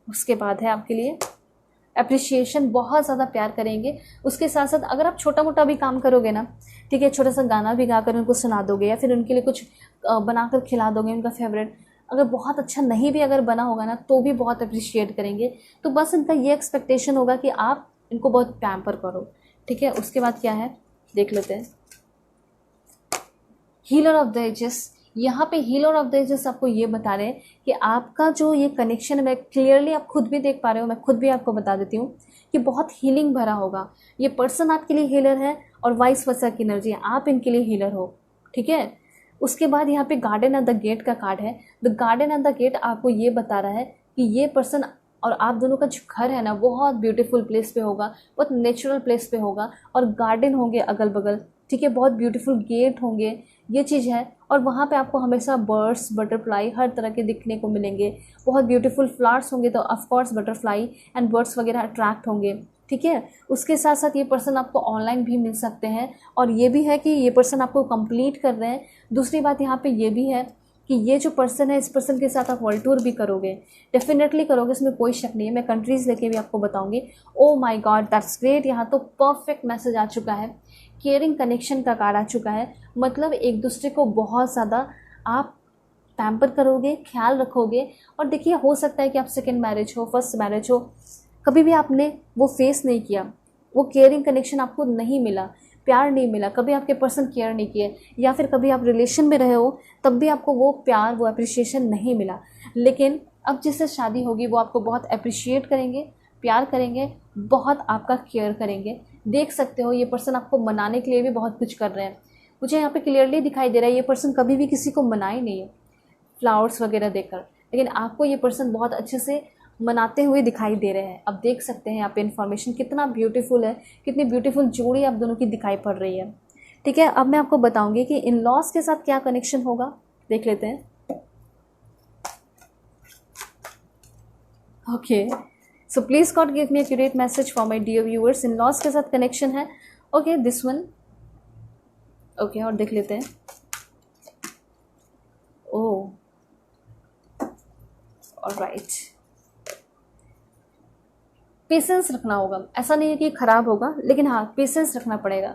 उसके बाद है आपके लिए अप्रिशिएशन, बहुत ज़्यादा प्यार करेंगे। उसके साथ साथ अगर आप छोटा मोटा भी काम करोगे ना, ठीक है, छोटा सा गाना भी गाकर उनको सुना दोगे या फिर उनके लिए कुछ बनाकर खिला दोगे उनका फेवरेट, अगर बहुत अच्छा नहीं भी अगर बना होगा ना तो भी बहुत अप्रिशिएट करेंगे। तो बस इनका ये एक्सपेक्टेशन होगा कि आप इनको बहुत पैम्पर करो, ठीक है। उसके बाद क्या है देख लेते हैं। Healer of the ages. यहाँ पे हीलर ऑफ द एजेस आपको ये बता रहे हैं कि आपका जो ये कनेक्शन है, मैं क्लियरली आप खुद भी देख पा रहे हो, मैं खुद भी आपको बता देती हूँ कि बहुत हीलिंग भरा होगा। ये पर्सन आपके लिए हीलर है और वाइस वर्सा की एनर्जी है, आप इनके लिए हीलर हो, ठीक है। उसके बाद यहाँ पे गार्डन एट द गेट का कार्ड है। The garden at the gate आपको ये बता रहा है कि ये पर्सन और आप दोनों का जो घर है ना बहुत ब्यूटीफुल प्लेस पे होगा, बहुत नेचुरल प्लेस पे होगा और गार्डन होंगे अगल बगल, ठीक है। बहुत ब्यूटीफुल गेट होंगे, ये चीज़ है। और वहाँ पे आपको हमेशा बर्ड्स, बटरफ्लाई हर तरह के दिखने को मिलेंगे। बहुत ब्यूटीफुल फ्लावर्स होंगे तो ऑफकोर्स बटरफ्लाई एंड बर्ड्स वगैरह अट्रैक्ट होंगे, ठीक है। उसके साथ साथ ये पर्सन आपको ऑनलाइन भी मिल सकते हैं और ये भी है कि ये पर्सन आपको कंप्लीट कर रहे हैं। दूसरी बात यहाँ पे ये भी है कि ये जो पर्सन है, इस पर्सन के साथ आप वर्ल्ड टूर भी करोगे, डेफिनेटली करोगे, इसमें कोई शक नहीं है। मैं कंट्रीज़ लेके भी आपको बताऊंगी। ओ माय गॉड, दैट्स ग्रेट। यहाँ तो परफेक्ट मैसेज आ चुका है। केयरिंग कनेक्शन का कार्ड आ चुका है। मतलब एक दूसरे को बहुत ज़्यादा आप पैम्पर करोगे, ख्याल रखोगे। और देखिए, हो सकता है कि आप सेकेंड मैरिज हो, फर्स्ट मैरिज हो, कभी भी आपने वो फेस नहीं किया, वो केयरिंग कनेक्शन आपको नहीं मिला, प्यार नहीं मिला, कभी आपके पर्सन केयर नहीं किए, या फिर कभी आप रिलेशन में रहे हो तब भी आपको वो प्यार, वो अप्रिशिएशन नहीं मिला। लेकिन अब जिससे शादी होगी वो आपको बहुत अप्रिशिएट करेंगे, प्यार करेंगे, बहुत आपका केयर करेंगे। देख सकते हो ये पर्सन आपको मनाने के लिए भी बहुत कुछ कर रहे हैं। मुझे यहाँ पे क्लियरली दिखाई दे रहा है ये पर्सन कभी भी किसी को मनाए नहीं है फ्लावर्स वगैरह देकर, लेकिन आपको ये पर्सन बहुत अच्छे से मनाते हुए दिखाई दे रहे हैं। अब देख सकते हैं यहाँ पे इन्फॉर्मेशन कितना ब्यूटीफुल है, कितनी ब्यूटीफुल जोड़ी आप दोनों की दिखाई पड़ रही है, ठीक है। अब मैं आपको बताऊंगी कि इन लॉज के साथ क्या कनेक्शन होगा, देख लेते हैं। Okay, so please God give me accurate message for my dear viewers. In-laws के साथ कनेक्शन है। Okay, this one. ओके, और देख लेते हैं। ओह, ऑलराइट। पेशेंस रखना होगा। ऐसा नहीं है कि खराब होगा, लेकिन हाँ पेशेंस रखना पड़ेगा,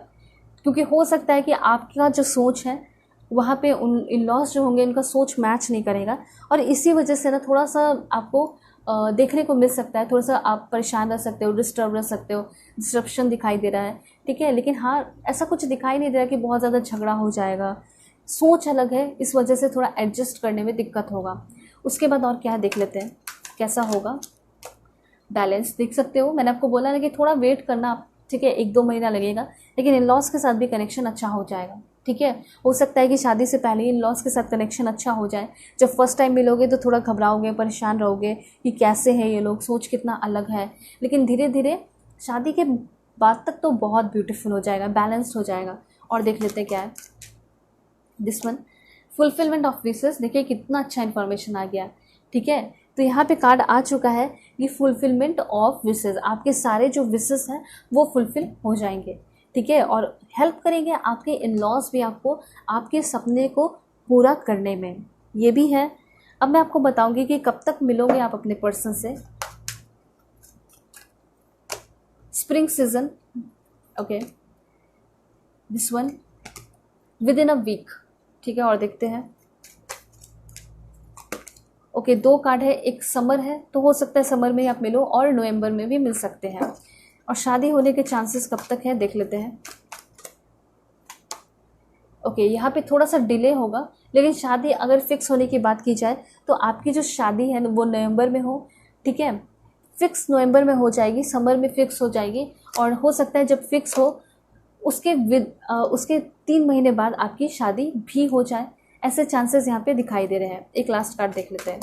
क्योंकि हो सकता है कि आपका जो सोच है वहाँ पे उन इन लॉस जो होंगे उनका सोच मैच नहीं करेगा, और इसी वजह से ना थोड़ा सा आपको देखने को मिल सकता है, थोड़ा सा आप परेशान रह सकते हो, डिस्टर्ब रह सकते हो, डिस्ट्रप्शन दिखाई दे रहा है। ठीक है, लेकिन हाँ ऐसा कुछ दिखाई नहीं दे रहा कि बहुत ज़्यादा झगड़ा हो जाएगा। सोच अलग है, इस वजह से थोड़ा एडजस्ट करने में दिक्कत होगा। उसके बाद और क्या देख लेते हैं कैसा होगा। बैलेंस देख सकते हो, मैंने आपको बोला ना कि थोड़ा वेट करना आप, ठीक है, 1-2 महीना लगेगा, लेकिन इन लॉस के साथ भी कनेक्शन अच्छा हो जाएगा। ठीक है, हो सकता है कि शादी से पहले इन लॉस के साथ कनेक्शन अच्छा हो जाए। जब फर्स्ट टाइम मिलोगे तो थोड़ा घबराओगे, परेशान रहोगे कि कैसे है ये लोग, सोच कितना अलग है, लेकिन धीरे धीरे शादी के बाद तक तो बहुत ब्यूटीफुल हो जाएगा, बैलेंस्ड हो जाएगा। और देख लेते हैं क्या है this one, fulfilment of wishes. देखिए कितना अच्छा इन्फॉर्मेशन आ गया। ठीक है, तो यहाँ पे कार्ड आ चुका है कि फुलफिलमेंट ऑफ विशेस, आपके सारे जो विशेस हैं वो फुलफिल हो जाएंगे। ठीक है, और हेल्प करेंगे आपके इन लॉज भी आपको आपके सपने को पूरा करने में, ये भी है। अब मैं आपको बताऊंगी कि कब तक मिलोगे आप अपने पर्सन से। Spring season, okay, this one, within a week. ठीक है, और देखते हैं। ओके, 2 कार्ड है, एक समर है, तो हो सकता है समर में आप मिलो, और नवंबर में भी मिल सकते हैं। और शादी होने के चांसेस कब तक है देख लेते हैं। ओके, यहाँ पे थोड़ा सा डिले होगा, लेकिन शादी अगर फिक्स होने की बात की जाए तो आपकी जो शादी है वो नवंबर में हो। ठीक है, फिक्स नवंबर में हो जाएगी, समर में फिक्स हो जाएगी, और हो सकता है जब फिक्स हो उसके 3 महीने बाद आपकी शादी भी हो जाए। ऐसे चांसेस यहाँ पे दिखाई दे रहे हैं। एक लास्ट कार्ड देख लेते हैं,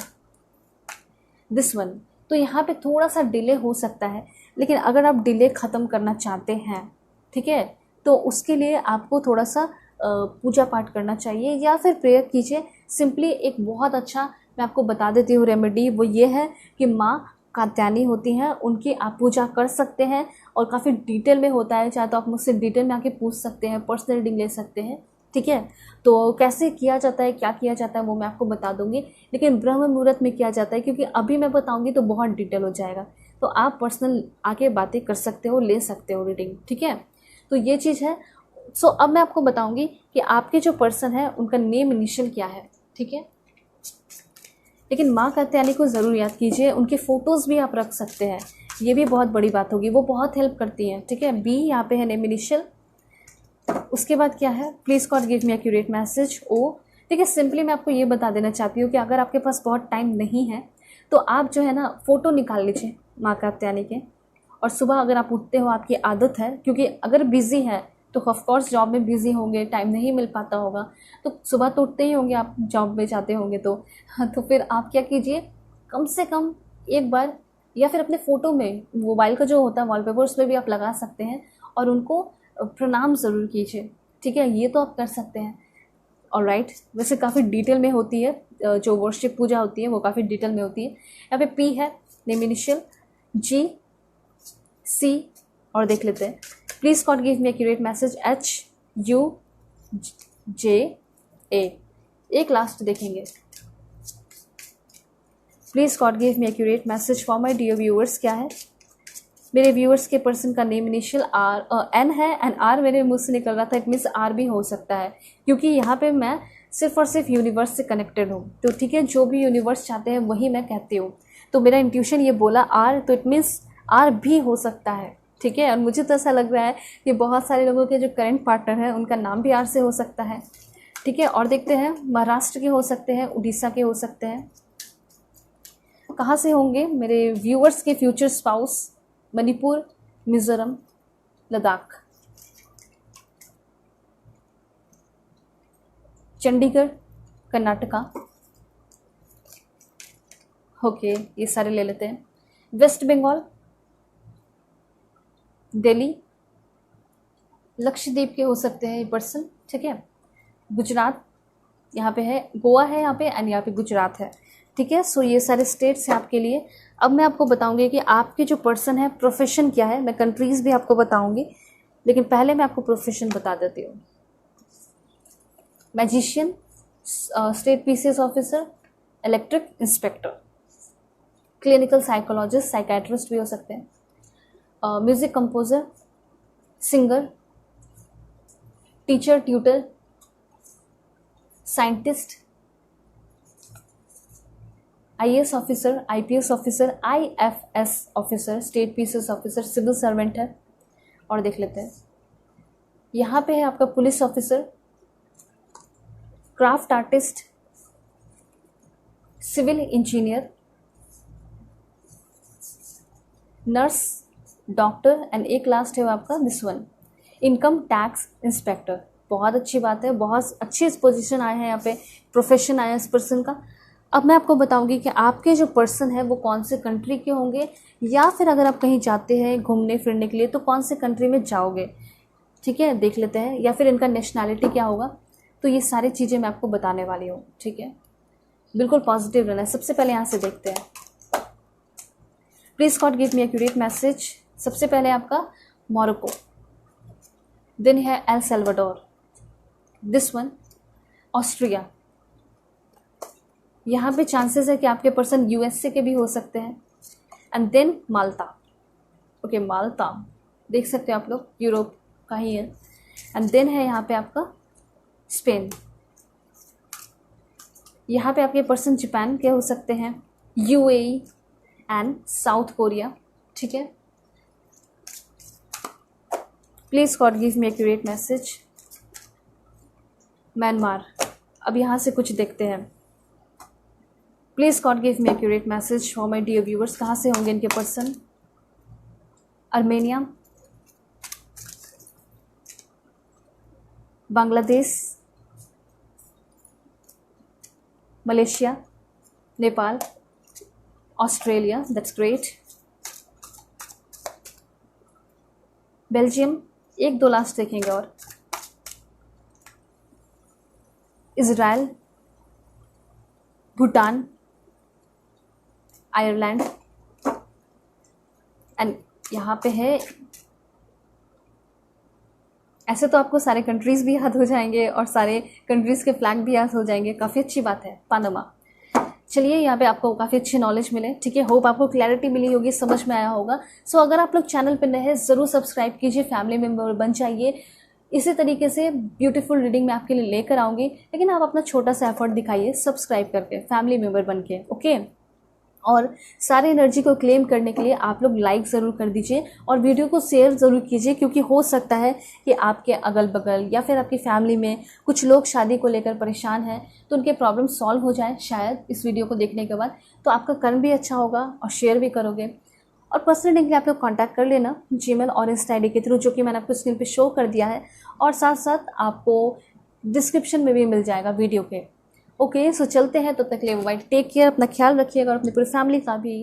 दिस वन। तो यहाँ पे थोड़ा सा डिले हो सकता है, लेकिन अगर आप डिले ख़त्म करना चाहते हैं, ठीक है, तो उसके लिए आपको थोड़ा सा पूजा पाठ करना चाहिए या फिर प्रेयर कीजिए। सिंपली एक बहुत अच्छा, मैं आपको बता देती हूँ रेमेडी, वो ये है कि माँ कात्यायनी होती हैं, उनकी आप पूजा कर सकते हैं, और काफ़ी डिटेल में होता है। चाहे तो आप मुझसे डिटेल में आके पूछ सकते हैं, पर्सनल रीडिंग ले सकते हैं। ठीक है, तो कैसे किया जाता है, क्या किया जाता है, वो मैं आपको बता दूंगी, लेकिन ब्रह्म मुहूर्त में किया जाता है, क्योंकि अभी मैं बताऊंगी तो बहुत डिटेल हो जाएगा। तो आप पर्सनल आके बातें कर सकते हो, ले सकते हो रीडिंग। ठीक है, तो ये चीज़ है। सो अब मैं आपको बताऊंगी कि आपके जो पर्सन है उनका नेम इनिशियल क्या है। ठीक है, लेकिन माँ कात्यायनी को ज़रूर याद कीजिए, उनके फ़ोटोज़ भी आप रख सकते हैं, ये भी बहुत बड़ी बात होगी, वो बहुत हेल्प करती हैं। ठीक है, बी यहाँ पे है नेम इनिशियल। उसके बाद क्या है, please God give me accurate message. ओ, ठीक है, सिंपली मैं आपको ये बता देना चाहती हूँ कि अगर आपके पास बहुत टाइम नहीं है तो आप जो है ना फ़ोटो निकाल लीजिए माँ कात्यायनी के, और सुबह अगर आप उठते हो, आपकी आदत है, क्योंकि अगर बिज़ी है तो ऑफकोर्स जॉब में बिज़ी होंगे, टाइम नहीं मिल पाता होगा, तो सुबह तो उठते ही होंगे आप, जॉब में जाते होंगे तो फिर आप क्या कीजिए, कम से कम एक बार, या फिर अपने फ़ोटो में मोबाइल का जो होता है वॉलपेपर, उस पर भी आप लगा सकते हैं, और उनको प्रणाम ज़रूर कीजिए। ठीक है, ये तो आप कर सकते हैं। ऑलराइट, वैसे काफ़ी डिटेल में होती है, जो वर्शिप पूजा होती है वो काफ़ी डिटेल में होती है। यहाँ पे पी है नेम इनिशियल, जी, सी, और देख लेते हैं, please God give me accurate message, H, U, J, A. एक लास्ट देखेंगे, please God give me accurate message for my dear viewers. क्या है, मेरे व्यूअर्स के पर्सन का नेम इनिशियल आर, एन है, एंड आर मेरे मुंह से निकल रहा था, इट मीन्स आर भी हो सकता है, क्योंकि यहाँ पे मैं सिर्फ और सिर्फ यूनिवर्स से कनेक्टेड हूँ। तो ठीक है, जो भी यूनिवर्स चाहते हैं वही मैं कहती हूँ, तो मेरा इंट्यूशन ये बोला आर, तो इट मीन्स आर भी हो सकता है। ठीक है, और मुझे तो ऐसा लग रहा है कि बहुत सारे लोगों के जो करंट पार्टनर हैं उनका नाम भी आर से हो सकता है। ठीक है, और देखते हैं, महाराष्ट्र के हो सकते हैं, उड़ीसा के हो सकते हैं। कहाँ से होंगे मेरे व्यूअर्स के future spouse, Manipur, Mizoram, Ladakh, Chandigarh, Karnataka. Okay, ये सारे ले लेते हैं। वेस्ट बंगाल, दिल्ली, लक्षद्वीप के हो सकते हैं ये पर्सन। ठीक है, गुजरात, यहाँ पे है गोवा है यहाँ पे, एंड यहाँ पे गुजरात है। ठीक है, सो ये सारे स्टेट्स हैं आपके लिए। अब मैं आपको बताऊंगी कि आपके जो पर्सन है प्रोफेशन क्या है। मैं कंट्रीज़ भी आपको बताऊंगी, लेकिन पहले मैं आपको प्रोफेशन बता देती हूँ। Magician, state PCS officer, electric inspector, clinical psychologist, psychiatrist भी हो सकते हैं, music composer, singer, teacher, tutor, scientist, IAS officer, IPS officer, IFS officer, state PCS officer, civil servant है। और देख लेते हैं, यहाँ पे है आपका police officer, craft artist, civil engineer, nurse, doctor, and एक लास्ट है वो आपका this one, income tax inspector. बहुत अच्छी बात है, बहुत अच्छी पोजीशन आए हैं यहाँ पे, प्रोफेशन आया है इस पर्सन का। अब मैं आपको बताऊंगी कि आपके जो पर्सन है वो कौन से कंट्री के होंगे, या फिर अगर आप कहीं जाते हैं घूमने फिरने के लिए तो कौन से कंट्री में जाओगे। ठीक है, देख लेते हैं, या फिर इनका नेशनैलिटी क्या होगा। तो ये सारी चीज़ें मैं आपको बताने वाली हूँ। ठीक है, बिल्कुल पॉजिटिव रहना है। सबसे पहले यहाँ से देखते हैं, please God give me accurate message. सबसे पहले आपका मोरक्को, देन है El Salvador, this one Austria. यहाँ पे चांसेस है कि आपके पर्सन यूएसए के भी हो सकते हैं, एंड देन माल्टा। ओके, माल्टा देख सकते हो आप लोग, यूरोप का ही है। एंड देन है यहाँ पे आपका स्पेन। यहाँ पे आपके पर्सन जापान के हो सकते हैं, यूएई एंड साउथ कोरिया। ठीक है, please God give me accurate message. Myanmar. अब यहाँ से कुछ देखते हैं, please God give me accurate message for my dear viewers. कहाँ से होंगे इनके person? Armenia, Bangladesh, Malaysia, Nepal, Australia, that's great, Belgium, एक दो लास्ट देखेंगे, और इज़राइल, भूटान, आयरलैंड, एंड यहाँ पे है, ऐसे तो आपको सारे कंट्रीज़ भी याद हो जाएंगे और सारे कंट्रीज़ के फ्लैग भी याद हो जाएंगे, काफ़ी अच्छी बात है, पानामा। चलिए, यहाँ पे आपको काफ़ी अच्छी नॉलेज मिले। ठीक है, होप आपको क्लैरिटी मिली होगी, समझ में आया होगा। सो अगर आप लोग चैनल पर नए हैं ज़रूर सब्सक्राइब कीजिए, फैमिली मेम्बर बन जाइए। इसी तरीके से ब्यूटीफुल रीडिंग मैं आपके लिए लेकर आऊँगी, लेकिन आप अपना छोटा सा एफर्ट दिखाइए सब्सक्राइब करके, फैमिली मेम्बर बन के। ओके, और सारी एनर्जी को क्लेम करने के लिए आप लोग लाइक ज़रूर कर दीजिए और वीडियो को शेयर ज़रूर कीजिए, क्योंकि हो सकता है कि आपके अगल बगल या फिर आपकी फैमिली में कुछ लोग शादी को लेकर परेशान हैं, तो उनके प्रॉब्लम सॉल्व हो जाए शायद इस वीडियो को देखने के बाद। तो आपका कर्म भी अच्छा होगा और शेयर भी करोगे। और पर्सनल रीडिंग के लिए आप लोग कॉन्टैक्ट कर लेना जीमेल और इंस्टा आई डी के थ्रू, जो कि मैंने आपको स्क्रीन पे शो कर दिया है, और साथ साथ आपको डिस्क्रिप्शन में भी मिल जाएगा वीडियो के। ओके, सो चलते हैं, तब तक के लिए बाय, टेक केयर, अपना ख्याल रखिएगा और अपनी पूरी फैमिली का भी।